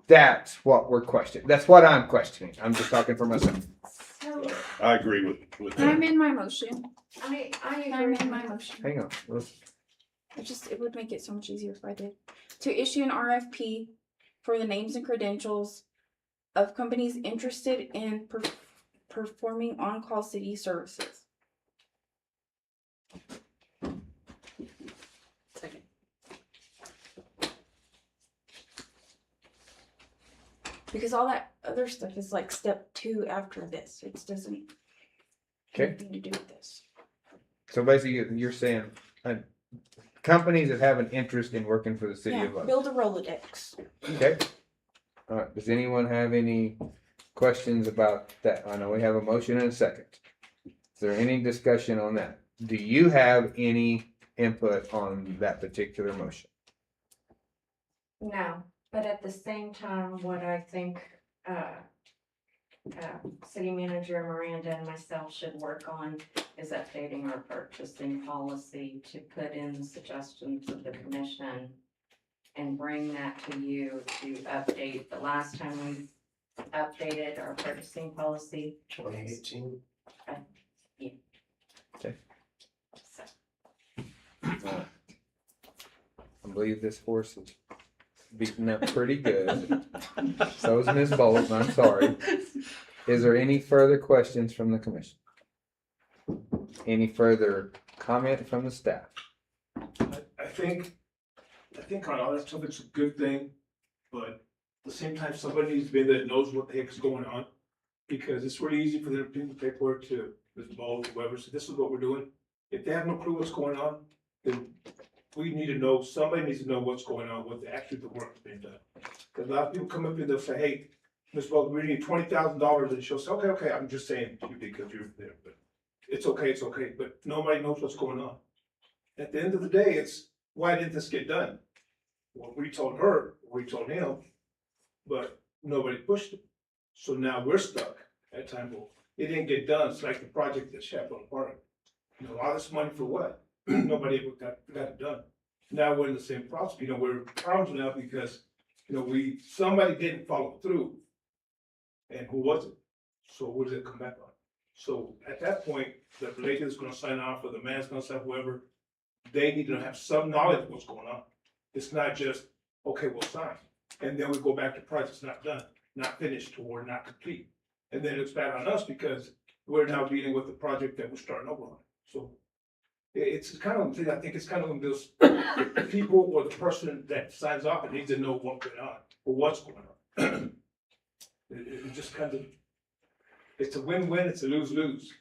That's what we're questioning. That's what I'm questioning. I'm just talking for myself. So I agree with can I that. amend my motion? I Can I amend my motion? Hang on. It would make it so much easier if I did. To issue an RFP for the names and credentials of companies interested in performing on-call city services. Second. Because all that other stuff is like step 2 after this. It doesn't have Okay. anything to do with this. So basically, you're saying companies that have an interest in working for the city Yeah, of Lovington. build a Rolodex. Okay. All right. Does anyone have any questions about that? I know we have a motion and a second. Is there any discussion on that? Do you have any input on that particular motion? No, but at the same time, what I think, City Manager Miranda and myself should work on is updating our purchasing policy to put in the suggestions of the commission and bring that to you to update. The last time we updated our purchasing policy. 2018. Okay. I believe this horse is beaten up pretty good. So is Ms. Bolton. I'm sorry. Is there any further questions from the commission? Any further comment from the staff? I think on all that stuff, it's a good thing, but at the same time, somebody needs to be there that knows what the heck's going on. Because it's really easy for them to bring the paperwork to Ms. Ball, whoever, so this is what we're doing. If they have no clue what's going on, then we need to know, somebody needs to know what's going on, what actually the work is being done. Because a lot of people come up and they'll say, hey, Ms. Ball, we need $20,000, and she'll say, okay, I'm just saying to you because you're there, but it's okay, but nobody knows what's going on. At the end of the day, it's, why didn't this get done? Well, we told her, we told him, but nobody pushed it. So now we're stuck at time, well, it didn't get done. It's like the project at Chaparral Park. You know, all this money for what? Nobody ever got it done. Now we're in the same process. You know, we're problems now because, you know, somebody didn't follow through. And who was it? So what does it come back on? So at that point, the lady that's gonna sign off or the man's gonna sign, whoever, they need to have some knowledge of what's going on. It's not just, okay, we'll sign. And then we go back to project's not done, not finished, or not complete. And then it's bad on us because we're now dealing with the project that we're starting over on. So it's kind of, I think it's kind of those people or the person that signs off and needs to know what's going on or what's going on. It just kind of, it's a win-win, it's a lose-lose.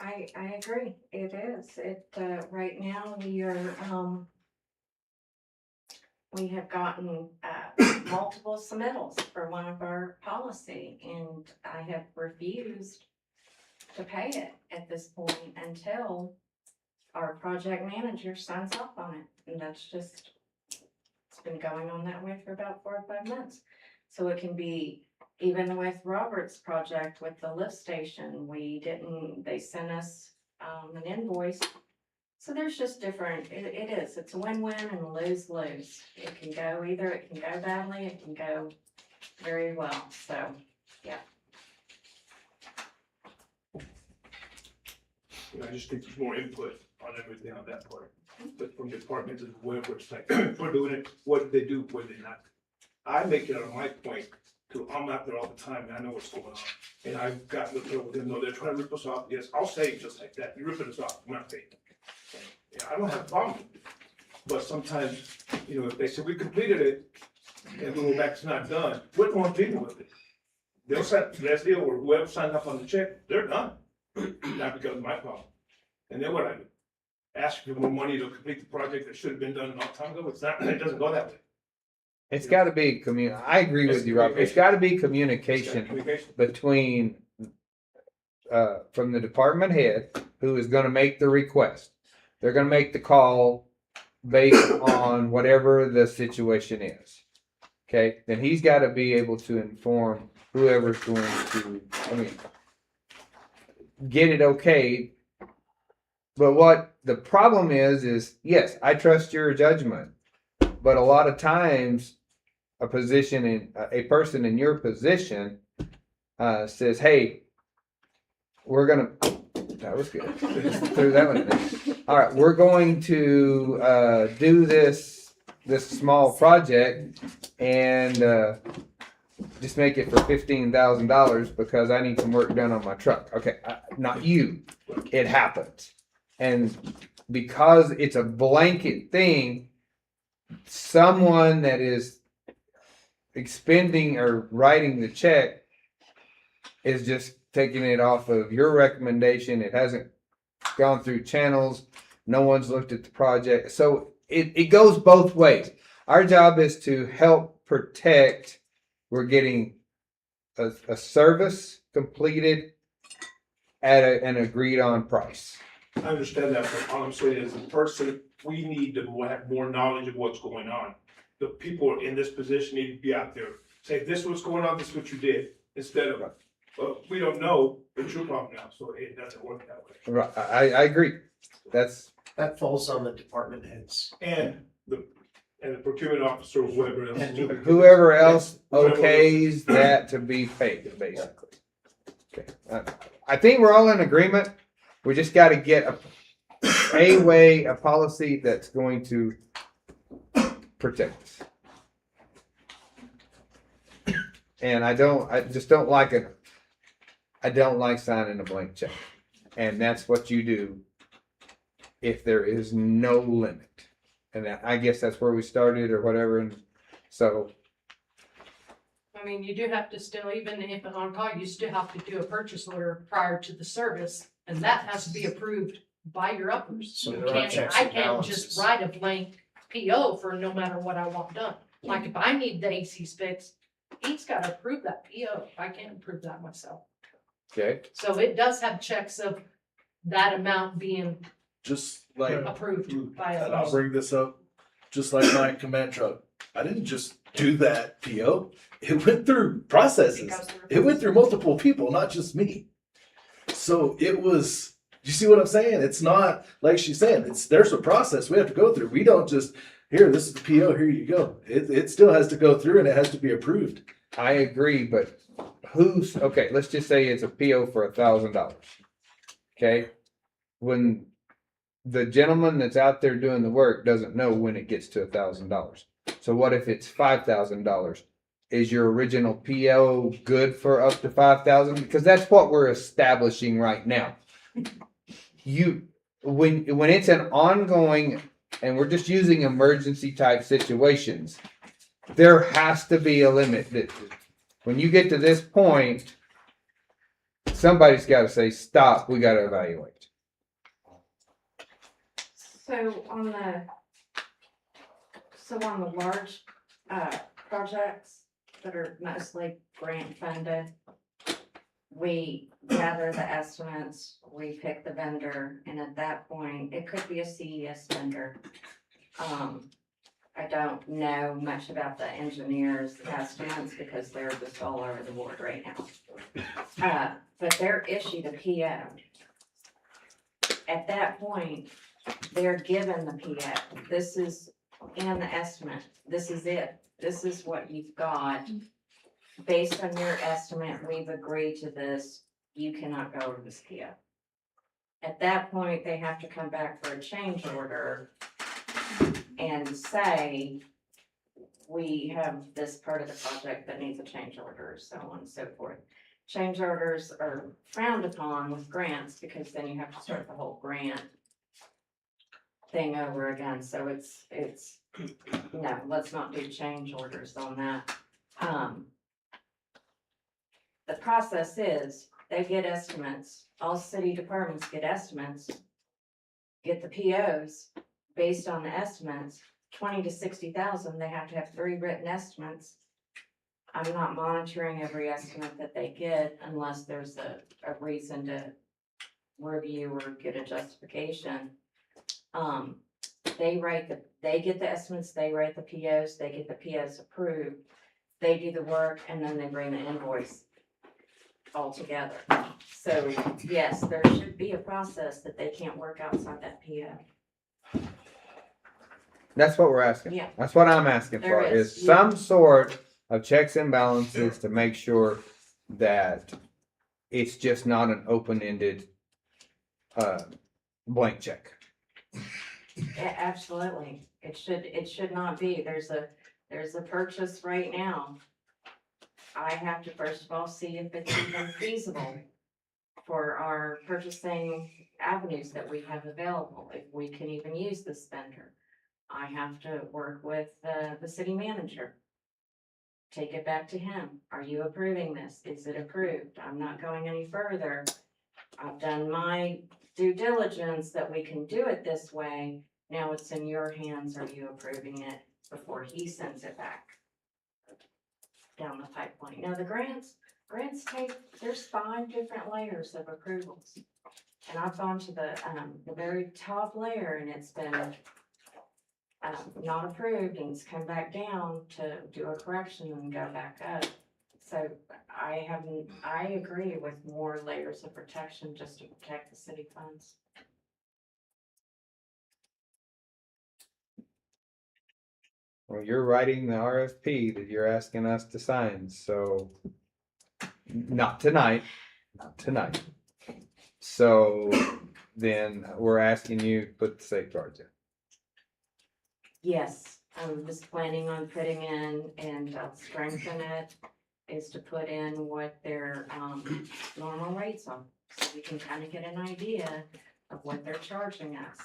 I agree, it is, right now we have gotten, multiple submittals for one of our policy, and I have refused to pay it at this point until our project manager signs off on it, and that's just, it's been going on that way for about 4 or 5 months. So it can be, even with Robert's project with the lift station, they sent us, an invoice. So there's just different, it's a win-win and a lose-lose. It can go badly, it can go very well, so, yeah. I just think there's more input on everything on that part. But from departments and whatever, it's like, we're doing it, what did they do, what did they not? I make it on my point, because I'm out there all the time and I know what's going on. And I've gotten to with them, no, they're trying to rip us off. Yes, I'll say it just like that, you're ripping us off, I'm not saying. Yeah, I don't have a problem with it. But sometimes, if they say we completed it and we go back, it's not done, we're going to deal with it. They'll sign, let's deal with whoever signed up on the check, they're done. Not because of my problem. And then what I do? Ask for more money to complete the project that should have been done a long time ago. It's not, it doesn't go that way. It's gotta be I agree with you, Rob. It's gotta be communication between, from the department head, who is gonna make the request. They're gonna make the call based on whatever the situation is. Okay, then he's gotta be able to inform whoever's going to, get it okay. But what the problem is yes, I trust your judgment, but a lot of times a person in your position says, hey, that was good. Threw that one in there. All right, we're going to do this small project and just make it for $15,000 because I need some work done on my truck. Okay, not you. It happens. And because it's a blanket thing, someone that is expending or writing the check is just taking it off of your recommendation. It hasn't gone through channels. No one's looked at the project. So it goes both ways. Our job is to help protect. We're getting a service completed at an agreed on price. I understand that, but all I'm saying is the person, we need to have more knowledge of what's going on. The people in this position need to be out there. Say, this is what's going on, this is what you did. Instead of, well, we don't know, it's your problem now, so it doesn't work that way. Right, I agree. That falls on the department heads. And the procurement officer or whoever else. Whoever else okays that to be paid, basically. Okay. I think we're all in agreement. We just got to get a policy that's going to protect us. And I just don't like it. I don't like signing a blank check. And that's what you do if there is no limit. And I guess that's where we started or whatever. And so. I mean, you do have to still, even if it's on call, you still have to do a purchase order prior to the service. And that has to be approved by your uppers. So You there are can't, checks I and can't balances. just write a blank PO for no matter what I want done. Like if I need the ACs fixed, he's gotta approve that PO. I can't approve that myself. Okay. So it does have checks of that amount being Just like, approved by and I'll us. bring this up, just like my command truck. I didn't just do that PO. It went through processes. It went through multiple people, not just me. So it was, you see what I'm saying? It's not like she's saying, there's a process we have to go through. We don't just, here, this is the PO, here you go. It still has to go through and it has to be approved. I agree, but okay, let's just say it's a PO for $1,000. Okay? When the gentleman that's out there doing the work doesn't know when it gets to $1,000. So what if it's $5,000? Is your original PO good for up to $5,000? Because that's what we're establishing right now. When it's an ongoing, and we're just using emergency type situations, there has to be a limit. That when you get to this point, somebody's gotta say, stop, we gotta evaluate. So on the large, projects that are mostly grant funded, we gather the estimates, we pick the vendor, and at that point, it could be a CES vendor. I don't know much about the engineers' estimates because they're just all over the board right now. But they're issued a PO. At that point, they're given the PO. This is in the estimate. This is it. This is what you've got. Based on your estimate, we've agreed to this. You cannot go over this PO. At that point, they have to come back for a change order and say, we have this part of the project that needs a change order, so on and so forth. Change orders are frowned upon with grants because then you have to start the whole grant thing over again. So it's, no, let's not do change orders on that. The process is, they get estimates, all city departments get estimates, get the POs based on the estimates, 20 to 60,000, they have to have 3 written estimates. I'm not monitoring every estimate that they get unless there's a reason to review or get a justification. They get the estimates, they write the POs, they get the POs approved, they do the work, and then they bring the invoice all together. So yes, there should be a process that they can't work outside that PO. That's what we're asking. Yeah. That's what I'm asking There for, is, is some sort of checks and balances to make sure that it's just not an open-ended, blank check. Yeah, absolutely. It should not be. There's a purchase right now. I have to first of all see if it's even feasible for our purchasing avenues that we have available, if we can even use this vendor. I have to work with the city manager. Take it back to him. Are you approving this? Is it approved? I'm not going any further. I've done my due diligence that we can do it this way. Now it's in your hands. Are you approving it before he sends it back down the pipeline? Now the grants take, there's 5 different layers of approvals. And I've gone to the very top layer and it's been not approved, and it's come back down to do a correction and go back up. So I agree with more layers of protection just to protect the city funds. Well, you're writing the RFP that you're asking us to sign, so not tonight. So then we're asking you to put the safeguards in. Yes, I'm just planning on putting in, and I'll strengthen it, is to put in what their normal rates are. So we can kind of get an idea of what they're charging us.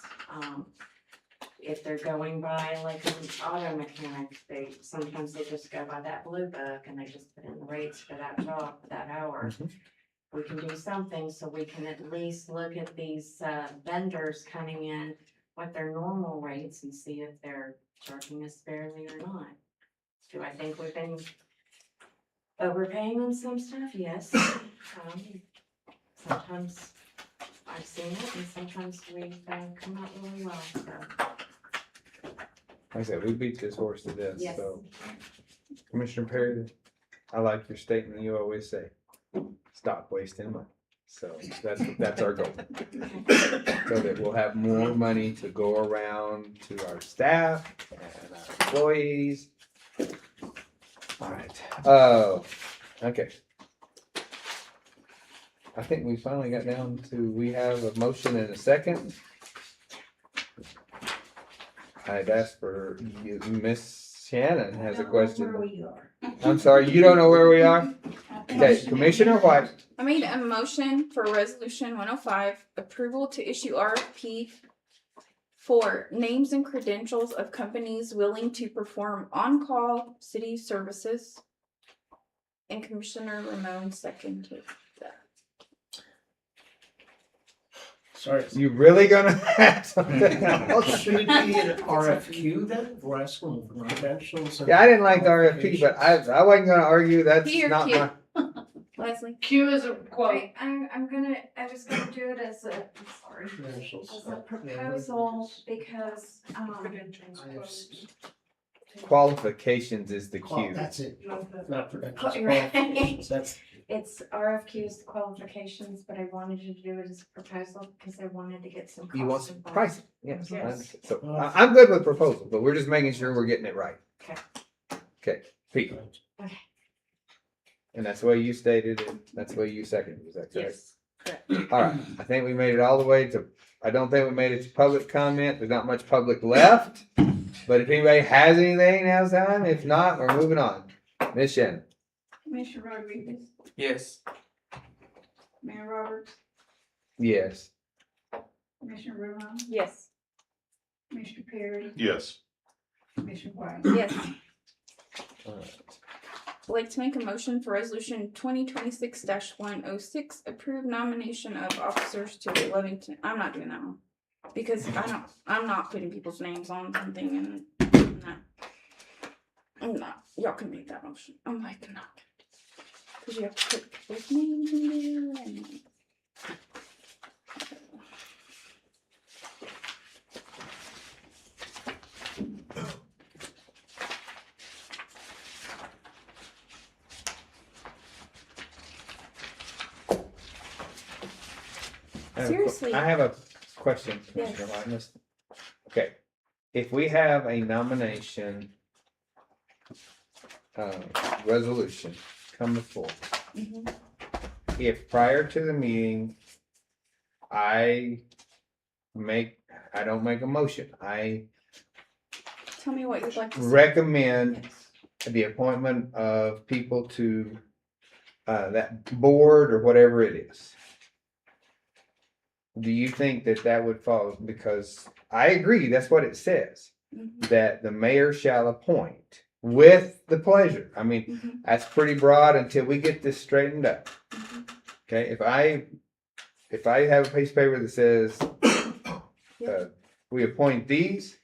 If they're going by like an auto mechanic, sometimes they just go by that blue book and they just put in the rates for that job, for that hour. We can do something so we can at least look at these vendors coming in, what their normal rates, and see if they're charging us fairly or not. Do I think we've been overpaying on some stuff? Yes. Sometimes I've seen it, and sometimes we've come out really well, so. Like I said, we beat this horse to death, Yes. so. Commissioner Perry, I like your statement you always say, stop wasting money. So that's our goal. So that we'll have more money to go around to our staff and our employees. All right, okay. I think we finally got down to, we have a motion and a second. I'd ask for you, Miss Shannon has a question. Where we are. I'm sorry, you don't know where we are? Okay, Commissioner White. I made a motion for resolution 105, approval to issue RFP for names and credentials of companies willing to perform on-call city services. And Commissioner Ramon seconded that. Sorry. You really gonna have something else? Should it be an RFQ then? We're asking for credentials. and Yeah, I didn't like the RFP, but I wasn't gonna argue, that's Here, not here. my, Leslie? Q is a quote. Wait, I was gonna do it as a, I'm sorry, Credentials. as a proposal because, Credentials, I have quotes. qualifications is the Well, Q. that's it, Not the- not credentials. Right. Qualifications. That's, it's RFQs qualifications, but I wanted you to do it as a proposal because I wanted to get some You want costs some involved. pricing, yes. I Yes. understand. So I'm good with proposal, but we're just making sure we're getting it right. Okay. Okay, Pete. Okay. And that's the way you stated it, that's the way you seconded, is that correct? Yes, correct. All right, I think we made it all the way to, I don't think we made it to public comment, there's not much public left. But if anybody has anything, now's the time, if not, we're moving on. Ms. Shannon. Commissioner Rodriguez, Yes. Mayor Roberts, Yes. Commissioner Rivera, Yes. Commissioner Perry, Yes. Commissioner White. Yes. All right. I'd like to make a motion for resolution 2026-106, approve nomination of officers to the Lovington. I'm not doing that one. Because I'm not putting people's names on something and no. I'm not. Y'all can make that motion. I'm like, I'm not gonna do that. Cause you have to put people's names in there and. Seriously. I have a question, Yes. Commissioner Linus. Okay, if we have a nomination resolution come before, Mhm. if prior to the meeting, I don't make a motion, I Tell me what you'd like to say. recommend Yes. the appointment of people to that board or whatever it is. Do you think that that would fall? Because I agree, that's what it says, Mhm. that the mayor shall appoint with the pleasure. I mean, Mhm. that's pretty broad until we get this straightened up. Mhm. Okay, if I have a piece of paper that says, we appoint these,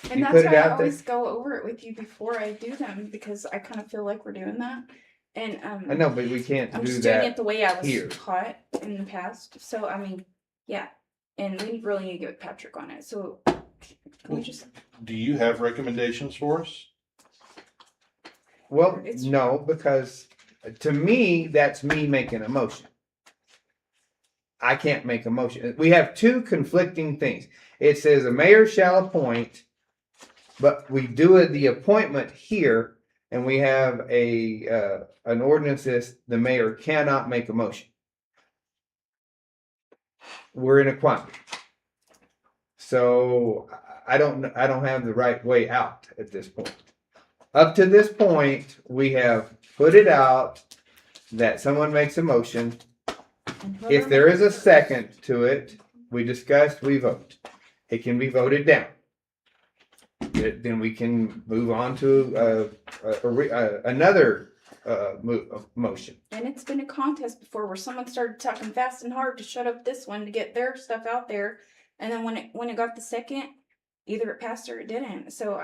And you that's put it why I out there. always go over it with you before I do them because I kind of feel like we're doing that. And I know, but we can't I'm do just doing it that the way I was here. taught in the past. So I mean, yeah. And we really need to get with Patrick on it. So can we just Do you have recommendations for us? Well, It's- no, because to me, that's me making a motion. I can't make a motion. We have two conflicting things. It says the mayor shall appoint, but we do the appointment here, and we have an ordinance that the mayor cannot make a motion. We're in a quandary. So I don't have the right way out at this point. Up to this point, we have put it out that someone makes a motion. If there is a second to it, we discuss, we vote. It can be voted down. Then we can move on to another motion. And it's been a contest before where someone started talking fast and hard to shut up this one to get their stuff out there, and then when it got the second, either it passed or it didn't. So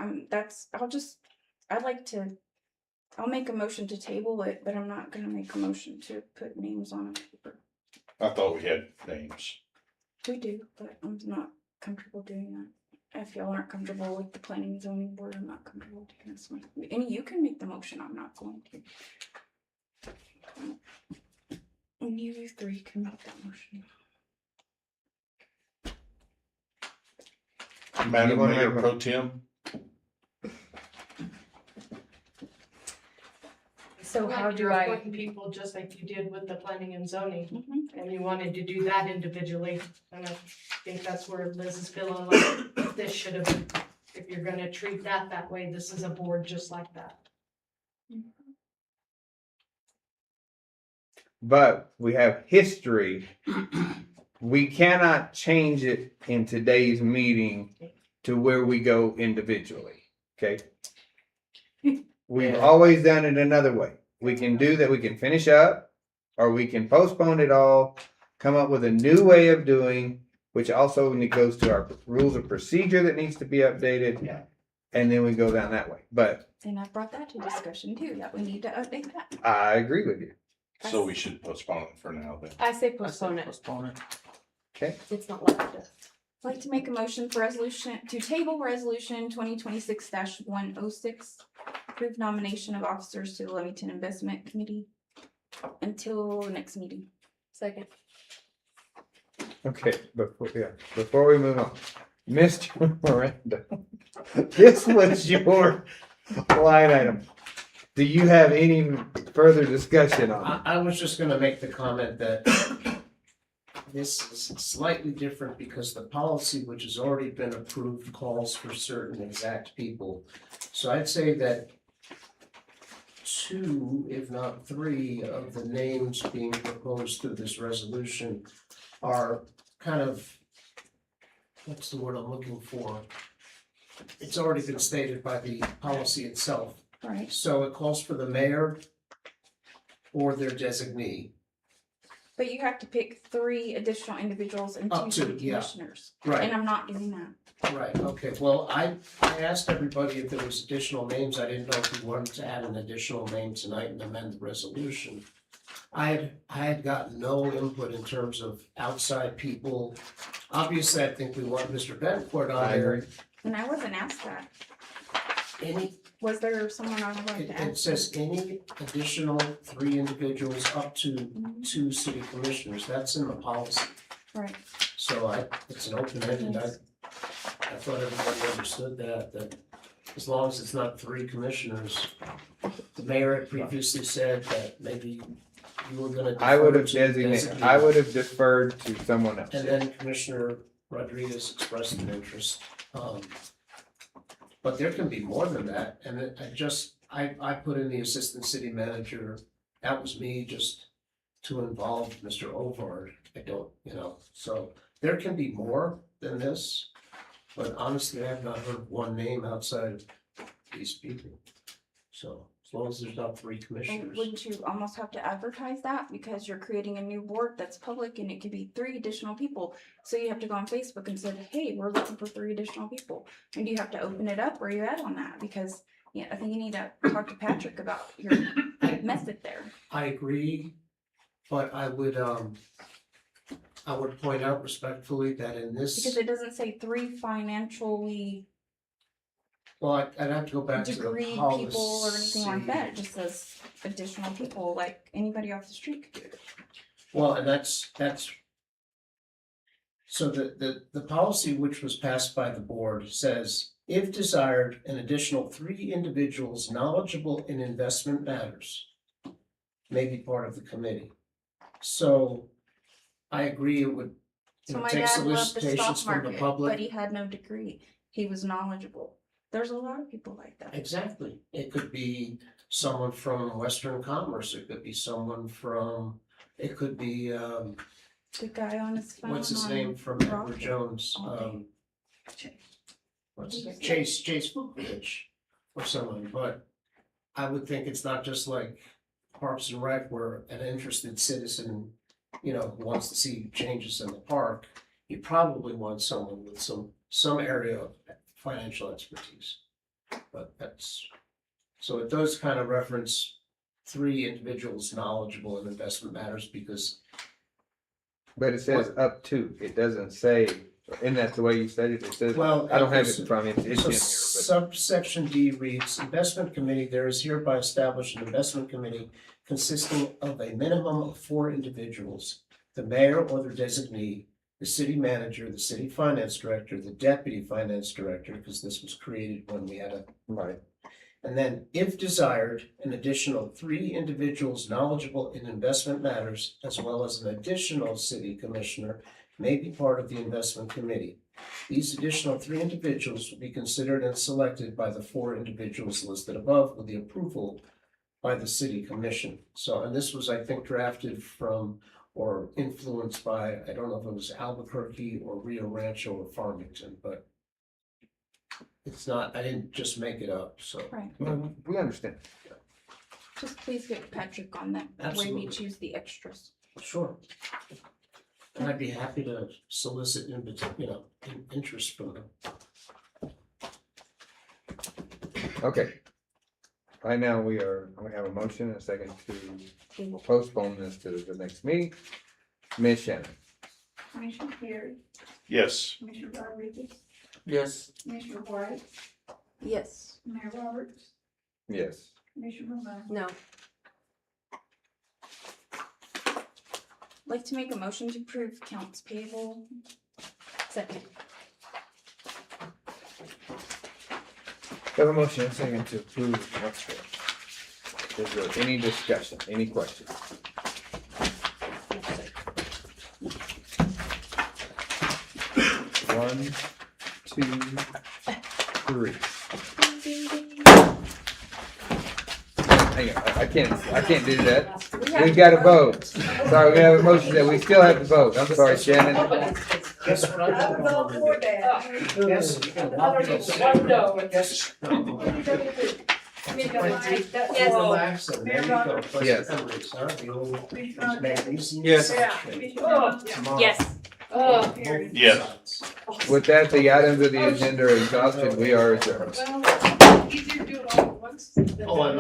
I'll make a motion to table it, but I'm not gonna make a motion to put names on paper. I thought we had names. We do, but I'm not comfortable doing that. If y'all aren't comfortable with the planning and zoning board, I'm not comfortable doing this one. And you can make the motion, I'm not going to. And you three can make that motion. Madam wanna Mayor make a- Pro Tem, So how Like do you're I? appointing people just like you did with the planning and zoning, Mhm. and you wanted to do that individually. And I think that's where Liz is feeling like this should have been, if you're gonna treat that way, this is a board just like that. But we have history. We cannot change it in today's meeting to where we go individually, okay? We've always done it another way. We can do that, we can finish up, or we can postpone it all come up with a new way of doing, which also goes to our rules of procedure that needs to be updated. Yeah. And then we go down that way. But And I brought that to discussion too, that we need to update that. I agree with you. So we should postpone it for now then. I say I say postpone it. postpone it. Okay. It's not like this. I'd like to make a motion for resolution, to table resolution 2026-106, approve nomination of officers to the Lovington Investment Committee until next meeting. Second. Okay, before we move on, Mr. Miranda, this was your line item. Do you have any further discussion on it? I was just gonna make the comment that this is slightly different because the policy, which has already been approved, calls for certain exact people. So I'd say that 2, if not 3, of the names being proposed through this resolution are kind of, what's the word I'm looking for? It's already been stated by the policy itself. Right. So it calls for the mayor or their designee. But you have to pick 3 additional individuals and 2 Up to, city yeah. commissioners. Right. And I'm not doing that. Right, okay, well, I asked everybody if there was additional names, I didn't know if you wanted to add an additional name tonight and amend the resolution. I had gotten no input in terms of outside people. Obviously, I think we want Mr. Bencourt on I there. agree. And I wasn't asked that. Was there someone I would like It to ask? says any additional 3 individuals up to 2 city commissioners, that's in the policy. Right. So it's an open-ended, I thought everybody understood that as long as it's not 3 commissioners. The mayor had previously said that maybe you were gonna. I would have defer to the designated, I would have deferred to someone else. And then Commissioner Rodriguez expressed an interest. But there can be more than that, and I put in the assistant city manager, that was me just to involve Mr. Ovard. I don't, so there can be more than this, but honestly, I have not heard one name outside of these people. So as long as there's not 3 And commissioners. wouldn't you almost have to advertise that because you're creating a new board that's public and it could be 3 additional people? So you have to go on Facebook and say, hey, we're looking for 3 additional people. And do you have to open it up? Where are you at on that? Because I think you need to talk to Patrick about your method there. I agree, but I would point out respectfully that in this. Because it doesn't say 3 financially Well, I'd have to go back to the degree policy. people or anything like that. It just says additional people, like anybody off the street could get it. Well, and that's, so the policy which was passed by the board says, if desired, an additional 3 individuals knowledgeable in investment matters may be part of the committee. So I agree it would, So my take dad loved the solicitations stock from the market, public. but he had no degree. He was knowledgeable. There's a lot of people like that. Exactly. It could be someone from Western Commerce, it could be someone from, it could be, The guy on his phone. what's his on name from Rocket. Edward Jones? What's his name? Chase Fukovich or someone, but I would think it's not just like Parks and Rec where an interested citizen, who wants to see changes in the park. You probably want someone with some area of financial expertise. But so it does kind of reference 3 individuals knowledgeable in investment matters because. But it says up to, it doesn't say, isn't that the way you said it? It says, Well, I don't have it in front of me, it's So in here, subsection D reads, investment committee, there is hereby established an investment committee consisting of a minimum of 4 individuals, the mayor or their designee, the city manager, the city finance director, the deputy finance director, because this was created when we had a. Right. And then, if desired, an additional 3 individuals knowledgeable in investment matters, as well as an additional city commissioner, may be part of the investment committee. These additional 3 individuals will be considered and selected by the 4 individuals listed above with the approval by the city commission. So, and this was, I think, drafted from or influenced by, I don't know if it was Albuquerque or Rio Rancho or Farmington, but it's not, I didn't just make it up, so. Right. but we understand. Just please get Patrick on that, way we Absolutely. choose the extras. Sure. And I'd be happy to solicit interest from them. Okay. Right now, we have a motion and a second to postpone this to the next meeting. Ms. Shannon? Commissioner Perry, Yes. Commissioner Rodriguez, Yes. Commissioner White, Yes. Mayor Roberts, Yes. Commissioner Romero. No. Like to make a motion to approve accounts payable. Second. We have a motion and a second to approve what's there. Is there any discussion, any questions? One, two, three. Hang on, I can't do that. We've got to vote. Sorry, we have a motion that we still have to vote. I'm sorry, Shannon. Guess what I I was all for that. Yes. Commissioner White, Yes. Relax and there you go. Yes. Commissioner Rodriguez. Yes. Commissioner Romero. Yes. Perry. Yes. With that, the items of the agenda are exhausted. We are adjourned. Well, easier to do it all at once. Oh, I know.